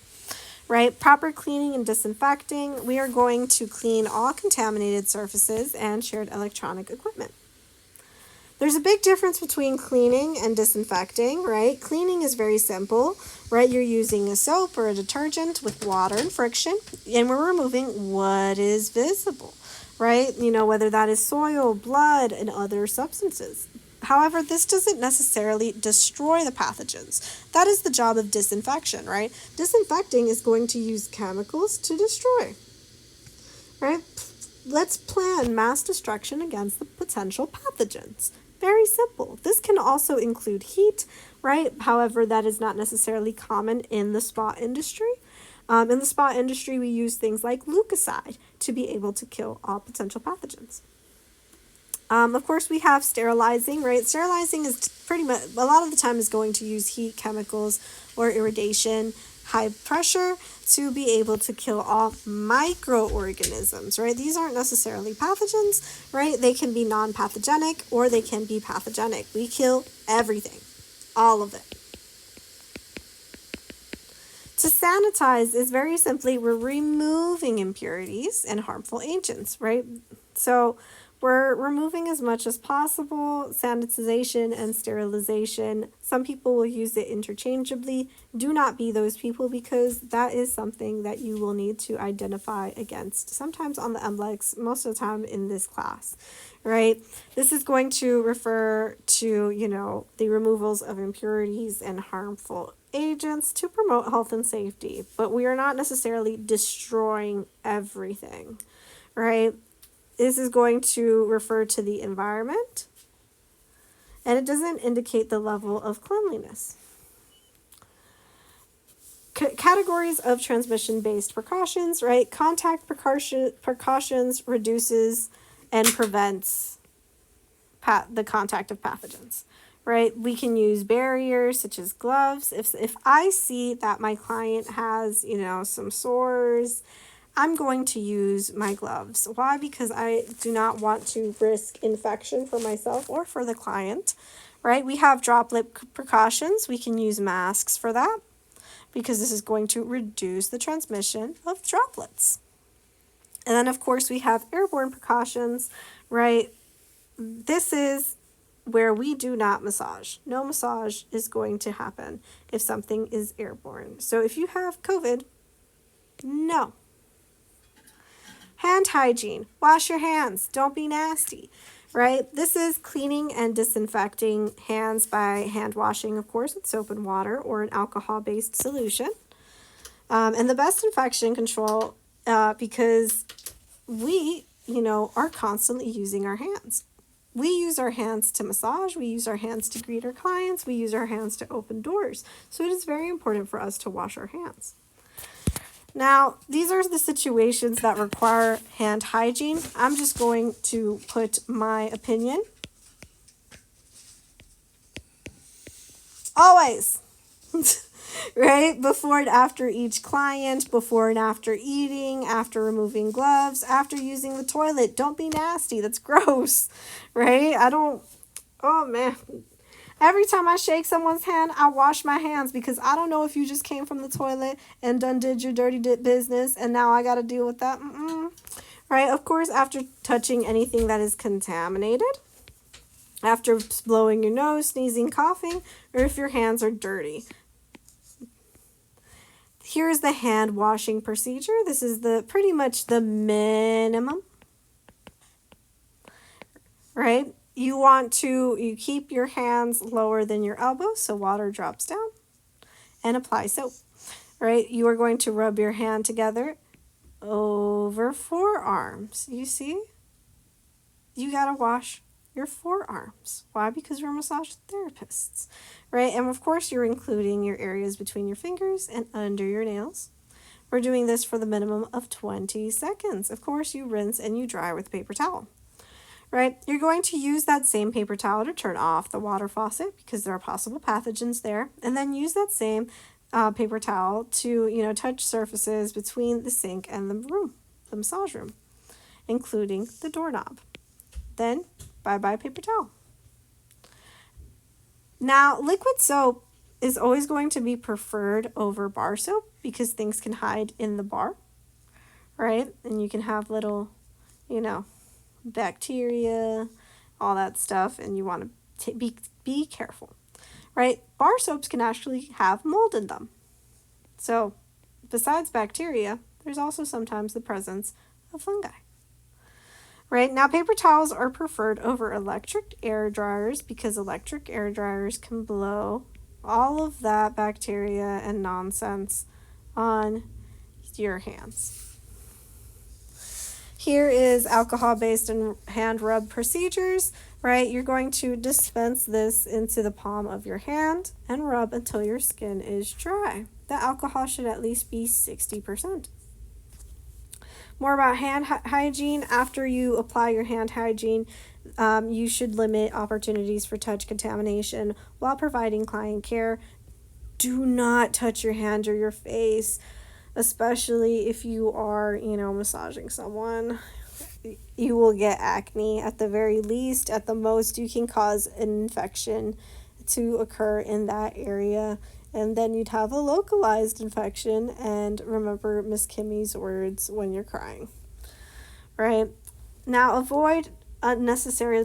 S1: Right? Proper cleaning and disinfecting. We are going to clean all contaminated surfaces and shared electronic equipment. There's a big difference between cleaning and disinfecting, right? Cleaning is very simple, right? You're using a soap or a detergent with water and friction, and we're removing what is visible, right? Whether that is soil, blood, and other substances. However, this doesn't necessarily destroy the pathogens. That is the job of disinfection, right? Disinfecting is going to use chemicals to destroy, right? Let's plan mass destruction against the potential pathogens. Very simple. This can also include heat, right? However, that is not necessarily common in the spa industry. In the spa industry, we use things like Lucocide to be able to kill all potential pathogens. Of course, we have sterilizing, right? Sterilizing is pretty much, a lot of the time is going to use heat, chemicals, or irradiation, high pressure to be able to kill all microorganisms, right? These aren't necessarily pathogens, right? They can be non-pathogenic or they can be pathogenic. We kill everything, all of it. To sanitize is very simply we're removing impurities and harmful agents, right? So we're removing as much as possible. Sanitization and sterilization, some people will use it interchangeably. Do not be those people because that is something that you will need to identify against. Sometimes on the MLEX, most of the time in this class, right? This is going to refer to, the removals of impurities and harmful agents to promote health and safety. But we are not necessarily destroying everything, right? This is going to refer to the environment, and it doesn't indicate the level of cleanliness. Categories of transmission-based precautions, right? Contact precautions reduces and prevents the contact of pathogens, right? We can use barriers such as gloves. If I see that my client has, some sores, I'm going to use my gloves. Why? Because I do not want to risk infection for myself or for the client, right? We have droplet precautions. We can use masks for that because this is going to reduce the transmission of droplets. And then, of course, we have airborne precautions, right? This is where we do not massage. No massage is going to happen if something is airborne. So if you have COVID, no. Hand hygiene. Wash your hands. Don't be nasty, right? This is cleaning and disinfecting hands by hand washing, of course, with soap and water or an alcohol-based solution. And the best infection control, because we, are constantly using our hands. We use our hands to massage. We use our hands to greet our clients. We use our hands to open doors. So it is very important for us to wash our hands. Now, these are the situations that require hand hygiene. I'm just going to put my opinion. Always. Right? Before and after each client, before and after eating, after removing gloves, after using the toilet. Don't be nasty. That's gross. Right? Oh man. Every time I shake someone's hand, I wash my hands because I don't know if you just came from the toilet and done did your dirty business and now I got to deal with that. Right? Of course, after touching anything that is contaminated, after blowing your nose, sneezing, coughing, or if your hands are dirty. Here's the hand washing procedure. This is pretty much the minimum, right? You keep your hands lower than your elbows so water drops down, and apply soap, right? You are going to rub your hand together over forearms. You see? You got to wash your forearms. Why? Because we're massage therapists, right? And of course, you're including your areas between your fingers and under your nails. We're doing this for the minimum of 20 seconds. Of course, you rinse and you dry with a paper towel, right? You're going to use that same paper towel to turn off the water faucet because there are possible pathogens there, and then use that same paper towel to, touch surfaces between the sink and the massage room, including the doorknob. Then, bye-bye paper towel. Now, liquid soap is always going to be preferred over bar soap because things can hide in the bar, right? And you can have little, bacteria, all that stuff, and you want to be careful, right? Bar soaps can actually have mold in them. So, besides bacteria, there's also sometimes the presence of fungi. Right, now paper towels are preferred over electric air dryers because electric air dryers can blow all of that bacteria and nonsense on your hands. Here is alcohol-based and hand rub procedures, right? You're going to dispense this into the palm of your hand and rub until your skin is dry. The alcohol should at least be 60%. More about hand hygiene. After you apply your hand hygiene, you should limit opportunities for touch contamination while providing client care. Do not touch your hand or your face, especially if you are, massaging someone. You will get acne at the very least. At the most, you can cause an infection to occur in that area. And then you'd have a localized infection, and remember Miss Kimmy's words when you're crying, right? Now, avoid unnecessary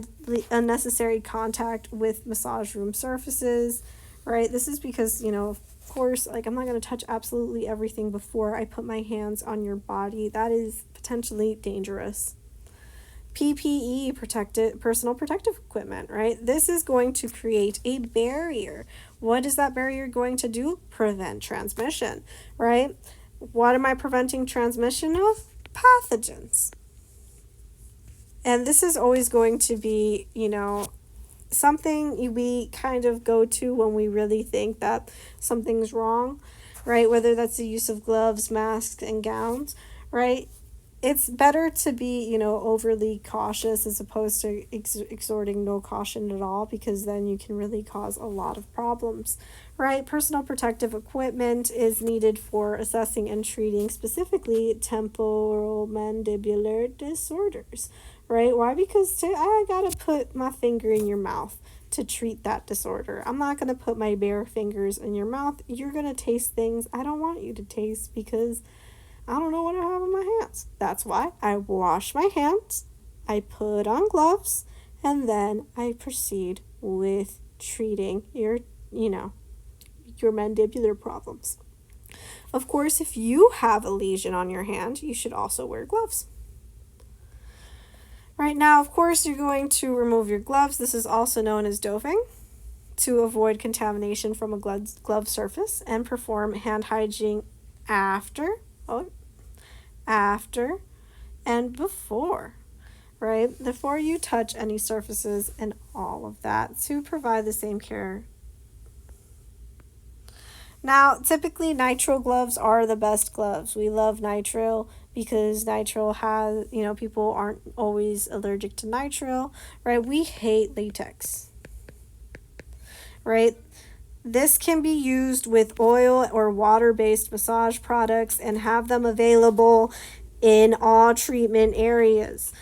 S1: contact with massage room surfaces, right? This is because, of course, I'm not going to touch absolutely everything before I put my hands on your body. That is potentially dangerous. PPE, personal protective equipment, right? This is going to create a barrier. What is that barrier going to do? Prevent transmission, right? What am I preventing transmission of? Pathogens. And this is always going to be, something we kind of go to when we really think that something's wrong, right? Whether that's the use of gloves, masks, and gowns, right? It's better to be, overly cautious as opposed to exhorting no caution at all, because then you can really cause a lot of problems, right? Personal protective equipment is needed for assessing and treating specifically temporomandibular disorders, right? Why? Because I gotta put my finger in your mouth to treat that disorder. I'm not gonna put my bare fingers in your mouth. You're gonna taste things I don't want you to taste because I don't know what I have in my hands. That's why I wash my hands, I put on gloves, and then I proceed with treating your, your mandibular problems. Of course, if you have a lesion on your hand, you should also wear gloves. Right now, of course, you're going to remove your gloves. This is also known as doving, to avoid contamination from a glove surface, and perform hand hygiene after, after, and before, right? Before you touch any surfaces and all of that, to provide the same care. Now, typically nitrile gloves are the best gloves. We love nitrile because nitrile has, people aren't always allergic to nitrile, right? We hate latex, right? This can be used with oil or water-based massage products and have them available in all treatment areas,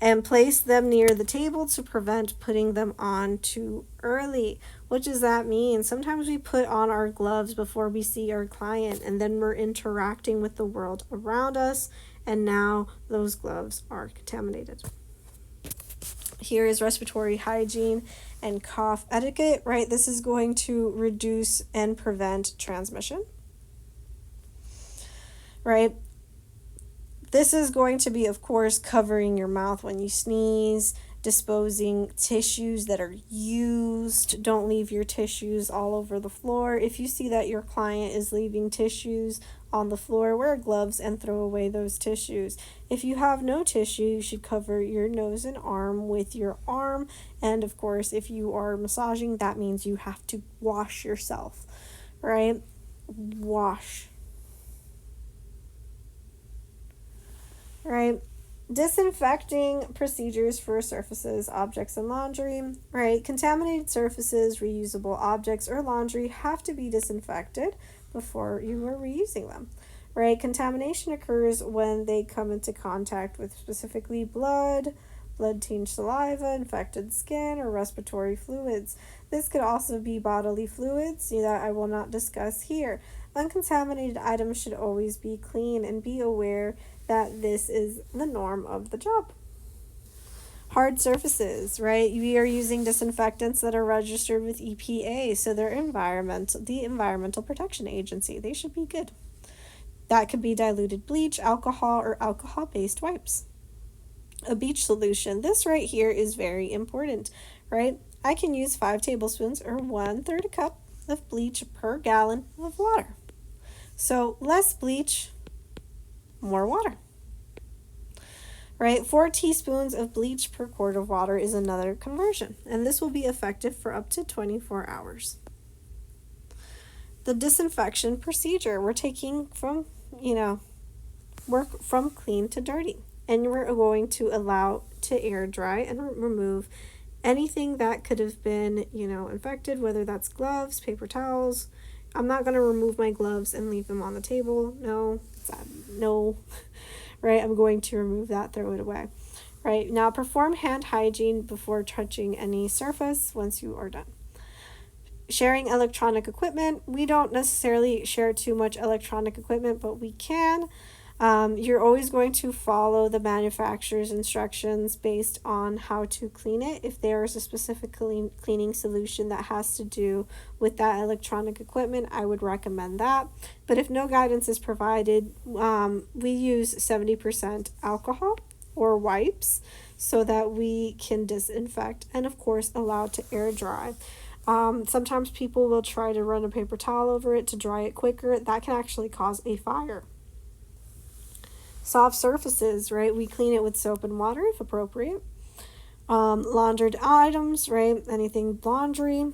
S1: and place them near the table to prevent putting them on too early. What does that mean? Sometimes we put on our gloves before we see our client, and then we're interacting with the world around us, and now those gloves are contaminated. Here is respiratory hygiene and cough etiquette, right? This is going to reduce and prevent transmission, right? This is going to be, of course, covering your mouth when you sneeze, disposing tissues that are used. Don't leave your tissues all over the floor. If you see that your client is leaving tissues on the floor, wear gloves and throw away those tissues. If you have no tissue, you should cover your nose and arm with your arm. And of course, if you are massaging, that means you have to wash yourself, right? Wash. Right? Disinfecting procedures for surfaces, objects, and laundry, right? Contaminated surfaces, reusable objects, or laundry have to be disinfected before you are reusing them, right? Contamination occurs when they come into contact with specifically blood-tinged saliva, infected skin, or respiratory fluids. This could also be bodily fluids that I will not discuss here. Uncontaminated items should always be clean, and be aware that this is the norm of the job. Hard surfaces, right? We are using disinfectants that are registered with EPA, so they're the Environmental Protection Agency. They should be good. That could be diluted bleach, alcohol, or alcohol-based wipes. A bleach solution. This right here is very important, right? I can use 5 tablespoons or 1/3 a cup of bleach per gallon of water. So less bleach, more water, right? 4 teaspoons of bleach per quart of water is another conversion, and this will be effective for up to 24 hours. The disinfection procedure, we're taking from, work from clean to dirty, and we're going to allow to air dry and remove anything that could have been, infected, whether that's gloves, paper towels. I'm not going to remove my gloves and leave them on the table. No, right? I'm going to remove that, throw it away. Right? Now, perform hand hygiene before touching any surface once you are done. Sharing electronic equipment. We don't necessarily share too much electronic equipment, but we can. You're always going to follow the manufacturer's instructions based on how to clean it. If there is a specific cleaning solution that has to do with that electronic equipment, I would recommend that. But if no guidance is provided, we use 70% alcohol or wipes so that we can disinfect and, of course, allow to air dry. Sometimes people will try to run a paper towel over it to dry it quicker. That can actually cause a fire. Soft surfaces, right? We clean it with soap and water if appropriate. Laundered items, right? Anything laundry.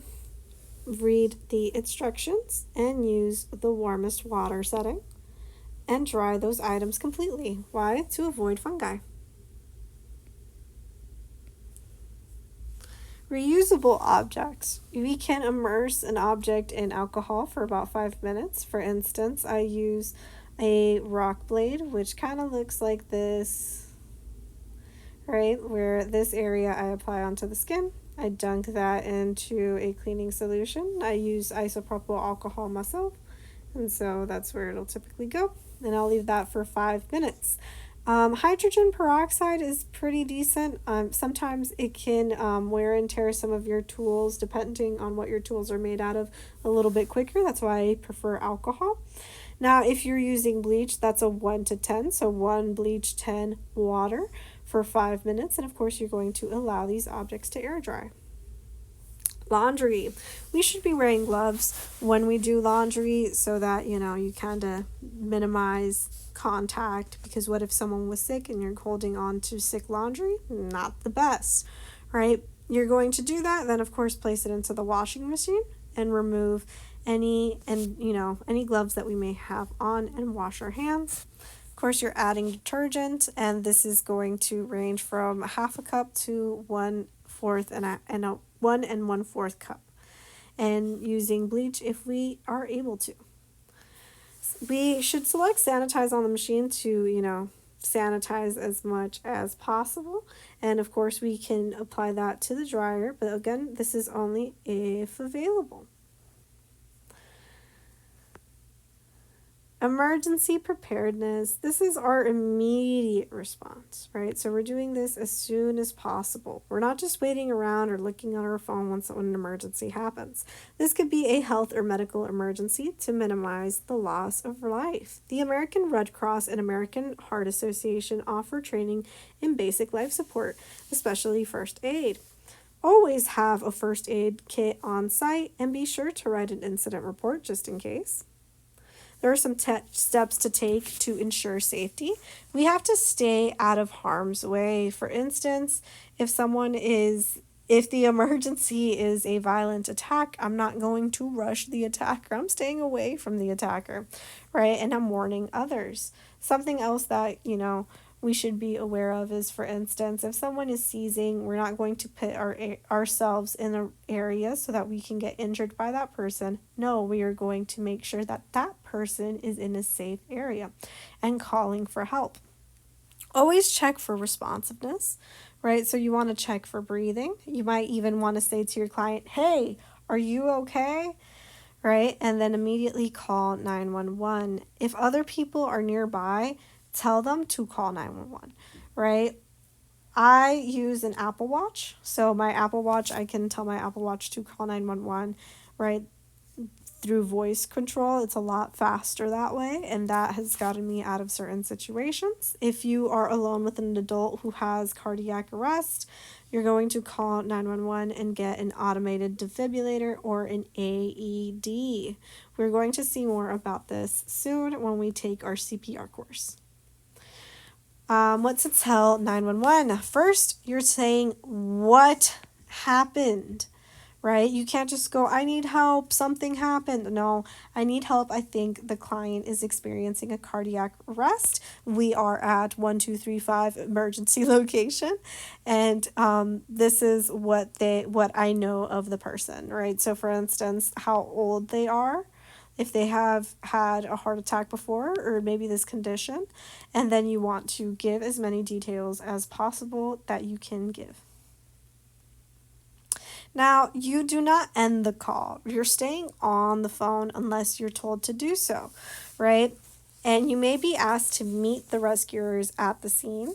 S1: Read the instructions and use the warmest water setting and dry those items completely. Why? To avoid fungi. Reusable objects. We can immerse an object in alcohol for about 5 minutes. For instance, I use a rock blade, which kind of looks like this, right? Where this area I apply onto the skin. I dunk that into a cleaning solution. I use isopropyl alcohol myself, and so that's where it'll typically go. And I'll leave that for 5 minutes. Hydrogen peroxide is pretty decent. Sometimes it can wear and tear some of your tools, depending on what your tools are made out of, a little bit quicker. That's why I prefer alcohol. Now, if you're using bleach, that's a 1 to 10. So 1 bleach, 10 water for 5 minutes. And of course, you're going to allow these objects to air dry. Laundry. We should be wearing gloves when we do laundry so that, you kind of minimize contact, because what if someone was sick and you're holding on to sick laundry? Not the best, right? You're going to do that, then of course place it into the washing machine and remove any gloves that we may have on and wash our hands. Of course, you're adding detergent, and this is going to range from half a cup to 1/4 and a 1 1/4 cup, and using bleach if we are able to. We should select sanitize on the machine to, sanitize as much as possible. And of course, we can apply that to the dryer, but again, this is only if available. Emergency preparedness. This is our immediate response, right? So we're doing this as soon as possible. We're not just waiting around or looking on our phone when an emergency happens. This could be a health or medical emergency to minimize the loss of life. The American Red Cross and American Heart Association offer training in basic life support, especially first aid. Always have a first aid kit on site, and be sure to write an incident report just in case. There are some steps to take to ensure safety. We have to stay out of harm's way. For instance, if the emergency is a violent attack, I'm not going to rush the attacker. I'm staying away from the attacker, right? And I'm warning others. Something else that, we should be aware of is, for instance, if someone is seizing, we're not going to put ourselves in an area so that we can get injured by that person. No, we are going to make sure that that person is in a safe area and calling for help. Always check for responsiveness, right? So you want to check for breathing. You might even want to say to your client, hey, are you okay? Right? And then immediately call 911. If other people are nearby, tell them to call 911, right? I use an Apple Watch. So my Apple Watch, I can tell my Apple Watch to call 911, right? Through voice control. It's a lot faster that way, and that has gotten me out of certain situations. If you are alone with an adult who has cardiac arrest, you're going to call 911 and get an automated defibrillator or an AED. We're going to see more about this soon when we take our CPR course. What to tell 911? First, you're saying what happened, right? You can't just go, I need help, something happened. No, I need help. I think the client is experiencing a cardiac arrest. We are at 1235 emergency location, and this is what I know of the person, right? So for instance, how old they are, if they have had a heart attack before, or maybe this condition, and then you want to give as many details as possible that you can give. Now, you do not end the call. You're staying on the phone unless you're told to do so, right? And you may be asked to meet the rescuers at the scene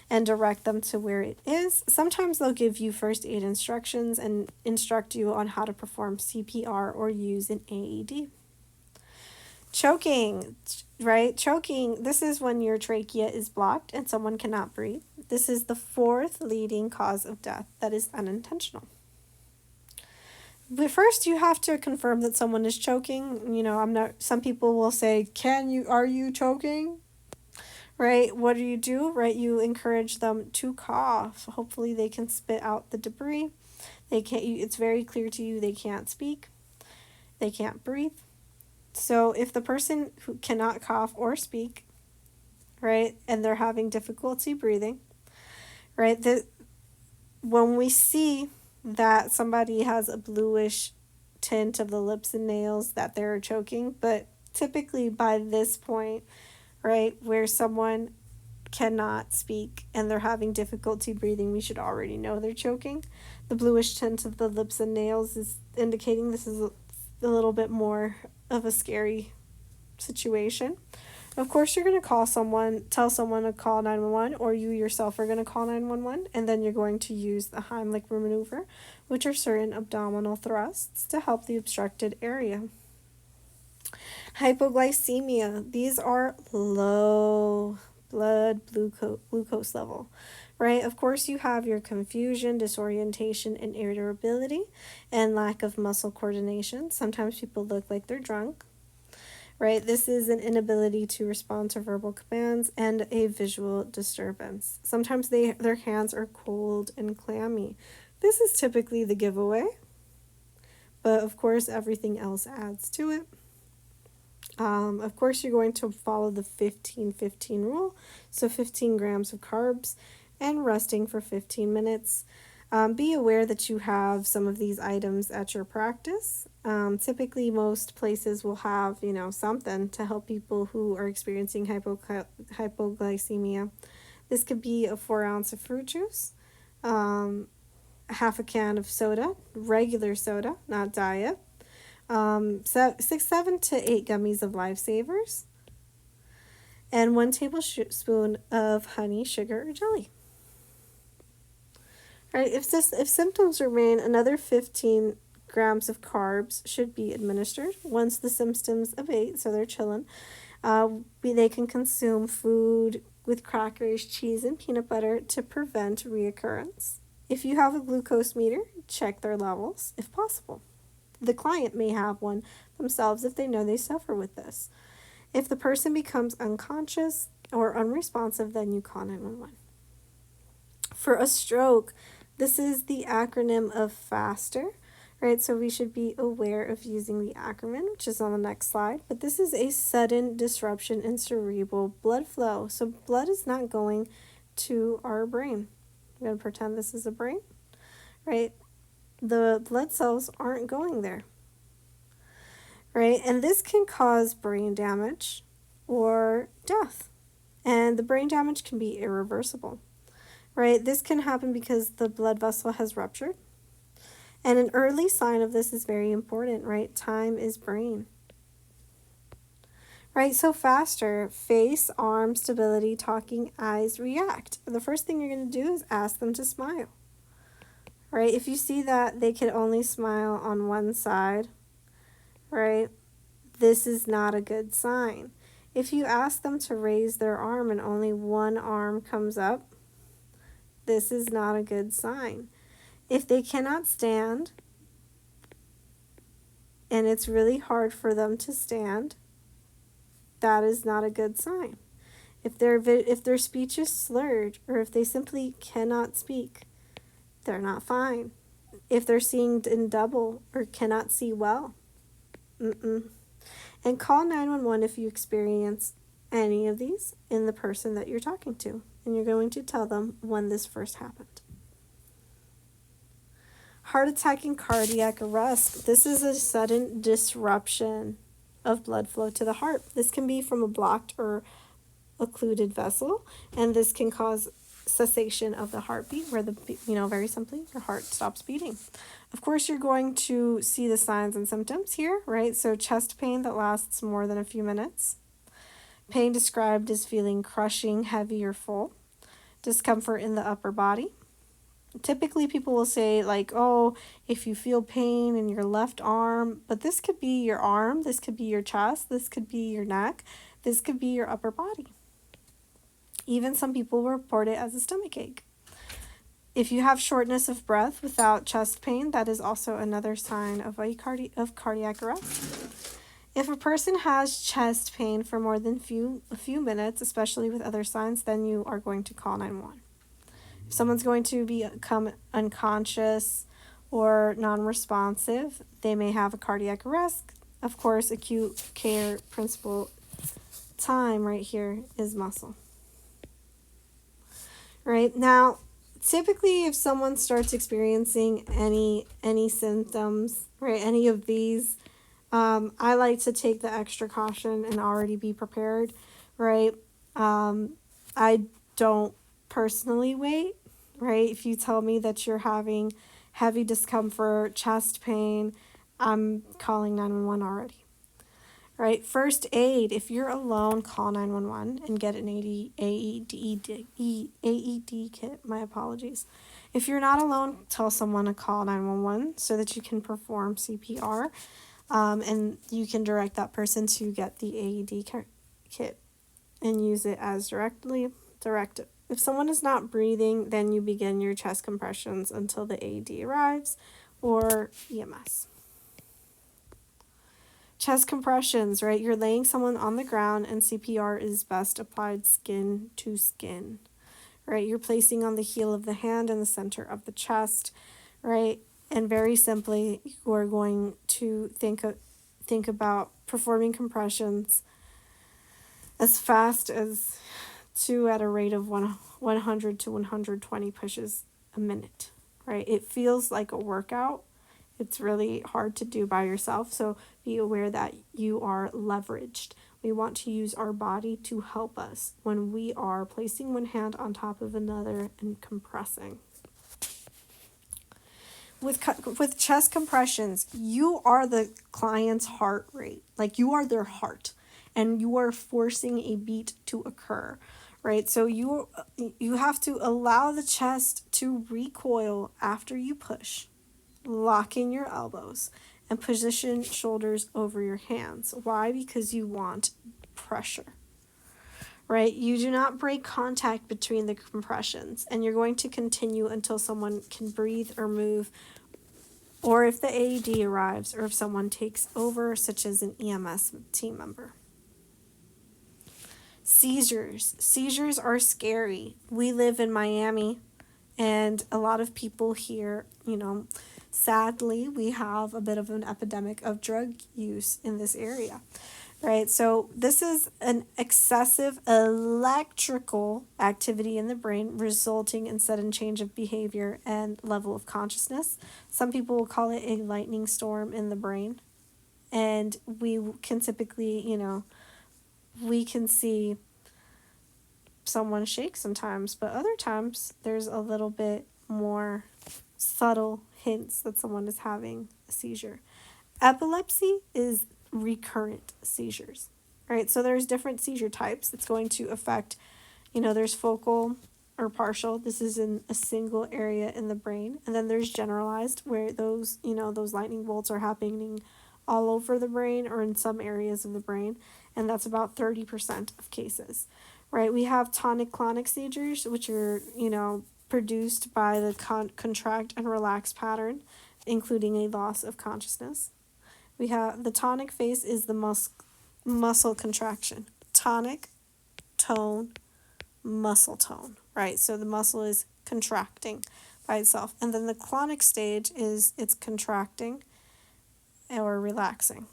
S1: and direct them to where it is. Sometimes they'll give you first aid instructions and instruct you on how to perform CPR or use an AED. Choking, right? Choking, this is when your trachea is blocked and someone cannot breathe. This is the 4th leading cause of death that is unintentional. But first, you have to confirm that someone is choking. Some people will say, are you choking? Right? What do? Right? You encourage them to cough. Hopefully they can spit out the debris. It's very clear to you they can't speak. They can't breathe. So if the person who cannot cough or speak, right, and they're having difficulty breathing, right, when we see that somebody has a bluish tint of the lips and nails, that they're choking, but typically by this point, right, where someone cannot speak and they're having difficulty breathing, we should already know they're choking. The bluish tint of the lips and nails is indicating this is a little bit more of a scary situation, Of course, you're going to tell someone to call 911, or you yourself are going to call 911, and then you're going to use the Heimlich maneuver, which are certain abdominal thrusts to help the obstructed area. Hypoglycemia, these are low blood glucose level, right? Of course, you have your confusion, disorientation, and irritability, and lack of muscle coordination. Sometimes people look like they're drunk, right? This is an inability to respond to verbal commands and a visual disturbance. Sometimes their hands are cold and clammy. This is typically the giveaway, but of course, everything else adds to it. Of course, you're going to follow the 15-15 rule, so 15 grams of carbs and resting for 15 minutes. Be aware that you have some of these items at your practice. Typically, most places will have, something to help people who are experiencing hypoglycemia. This could be a 4 ounce of fruit juice, half a can of soda, regular soda, not diet, 7 to 8 gummies of Lifesavers, and 1 tablespoon of honey, sugar, or jelly. All right, if symptoms remain, another 15 grams of carbs should be administered. Once the symptoms abate, so they're chilling, they can consume food with crackers, cheese, and peanut butter to prevent reoccurrence. If you have a glucose meter, check their levels if possible. The client may have one themselves if they know they suffer with this. If the person becomes unconscious or unresponsive, then you call 911. For a stroke, this is the acronym of FASTER, right? So we should be aware of using the acronym, which is on the next slide. But this is a sudden disruption in cerebral blood flow. So blood is not going to our brain. I'm going to pretend this is a brain, right? The blood cells aren't going there, right? And this can cause brain damage or death. And the brain damage can be irreversible, right? This can happen because the blood vessel has ruptured. And an early sign of this is very important, right? Time is brain. Right, so faster, face, arm, stability, talking, eyes, react. The first thing you're going to do is ask them to smile. Right, if you see that they can only smile on one side, right, this is not a good sign. If you ask them to raise their arm and only one arm comes up, this is not a good sign. If they cannot stand and it's really hard for them to stand, that is not a good sign. If their speech is slurred, or if they simply cannot speak, they're not fine. If they're seeing in double or cannot see well, And call 911 if you experience any of these in the person that you're talking to, and you're going to tell them when this first happened. Heart attack and cardiac arrest. This is a sudden disruption of blood flow to the heart. This can be from a blocked or occluded vessel, and this can cause cessation of the heartbeat, where very simply, your heart stops beating. Of course, you're going to see the signs and symptoms here, right? So chest pain that lasts more than a few minutes. Pain described as feeling crushing, heavy, or full. Discomfort in the upper body. Typically, people will say, if you feel pain in your left arm, but this could be your arm, this could be your chest, this could be your neck, this could be your upper body. Even some people report it as a stomach ache. If you have shortness of breath without chest pain, that is also another sign of cardiac arrest. If a person has chest pain for more than a few minutes, especially with other signs, then you are going to call 911. If someone's going to become unconscious or non-responsive, they may have a cardiac arrest. Of course, acute care principle time right here is muscle. Right now, typically if someone starts experiencing any symptoms, right, any of these, I like to take the extra caution and already be prepared, right? I don't personally wait, right? If you tell me that you're having heavy discomfort, chest pain, I'm calling 911 already, right? First aid, if you're alone, call 911 and get an AED kit. My apologies. If you're not alone, tell someone to call 911 so that you can perform CPR, and you can direct that person to get the AED kit and use it as directed. If someone is not breathing, then you begin your chest compressions until the AED arrives or EMS. Chest compressions, right? You're laying someone on the ground and CPR is best applied skin to skin, right? You're placing on the heel of the hand in the center of the chest, right? And very simply, you are going to think about performing compressions as fast as 2 at a rate of 100 to 120 pushes a minute, right? It feels like a workout. It's really hard to do by yourself, so be aware that you are leveraged. We want to use our body to help us when we are placing one hand on top of another and compressing. With chest compressions, you are the client's heart rate. Like, you are their heart, and you are forcing a beat to occur, right? So you have to allow the chest to recoil after you push, lock in your elbows, and position shoulders over your hands. Why? Because you want pressure, right? You do not break contact between the compressions, and you're going to continue until someone can breathe or move, or if the AED arrives, or if someone takes over, such as an EMS team member. Seizures. Seizures are scary. We live in Miami, and a lot of people here, sadly, we have a bit of an epidemic of drug use in this area, right? So this is an excessive electrical activity in the brain resulting in sudden change of behavior and level of consciousness. Some people will call it a lightning storm in the brain. And we can typically, we can see someone shake sometimes, but other times there's a little bit more subtle hints that someone is having a seizure. Epilepsy is recurrent seizures, right? So there's different seizure types. It's going to affect, there's focal or partial. This is in a single area in the brain. And then there's generalized, where those lightning bolts are happening all over the brain or in some areas of the brain. And that's about 30% of cases, right? We have tonic-clonic seizures, which are, produced by the contract and relax pattern, including a loss of consciousness. We have the tonic phase is the muscle contraction. Tonic, tone, muscle tone, right? So the muscle is contracting by itself. And then the clonic stage is it's contracting or relaxing.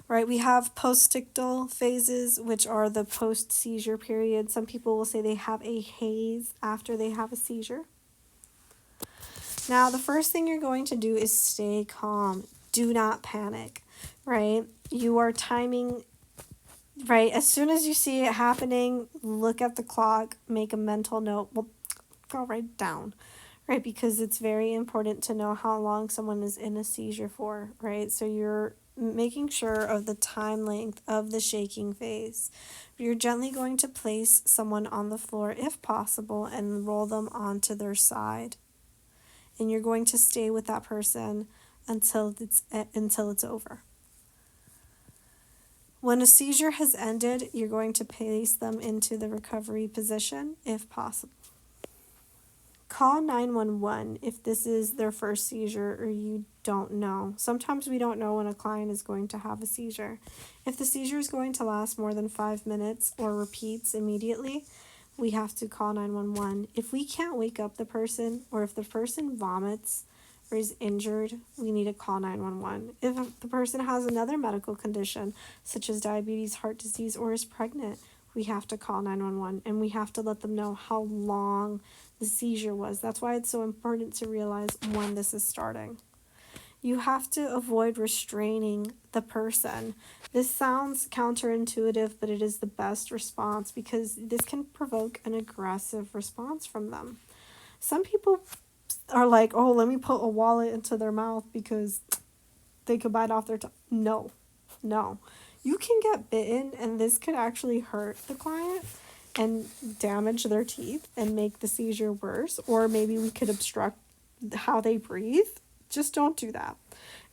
S1: Right, we have postictal phases, which are the post-seizure period. Some people will say they have a haze after they have a seizure. Now, the first thing you're going to do is stay calm. Do not panic, right? You are timing, right? As soon as you see it happening, look at the clock, make a mental note. Well, go right down, right? Because it's very important to know how long someone is in a seizure for, right? So you're making sure of the time length of the shaking phase. You're gently going to place someone on the floor if possible and roll them onto their side. And you're going to stay with that person until it's over. When a seizure has ended, you're going to place them into the recovery position if possible. Call 911 if this is their first seizure or you don't know. Sometimes we don't know when a client is going to have a seizure. If the seizure is going to last more than 5 minutes or repeats immediately, we have to call 911. If we can't wake up the person, or if the person vomits or is injured, we need to call 911. If the person has another medical condition, such as diabetes, heart disease, or is pregnant, we have to call 911, and we have to let them know how long the seizure was. That's why it's so important to realize when this is starting. You have to avoid restraining the person. This sounds counterintuitive, but it is the best response because this can provoke an aggressive response from them. Some people are like, oh, let me put a wallet into their mouth because they could bite off their tongue. No. No. You can get bitten, and this could actually hurt the client and damage their teeth and make the seizure worse, or maybe we could obstruct how they breathe. Just don't do that.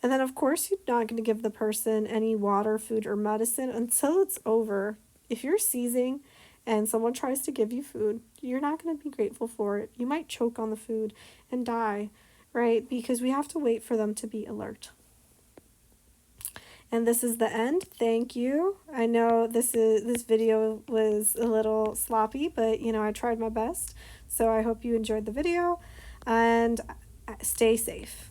S1: And then, of course, you're not going to give the person any water, food, or medicine until it's over. If you're seizing and someone tries to give you food, you're not going to be grateful for it. You might choke on the food and die, right? Because we have to wait for them to be alert. And this is the end. Thank you. I know this video was a little sloppy, but I tried my best. So I hope you enjoyed the video, and stay safe.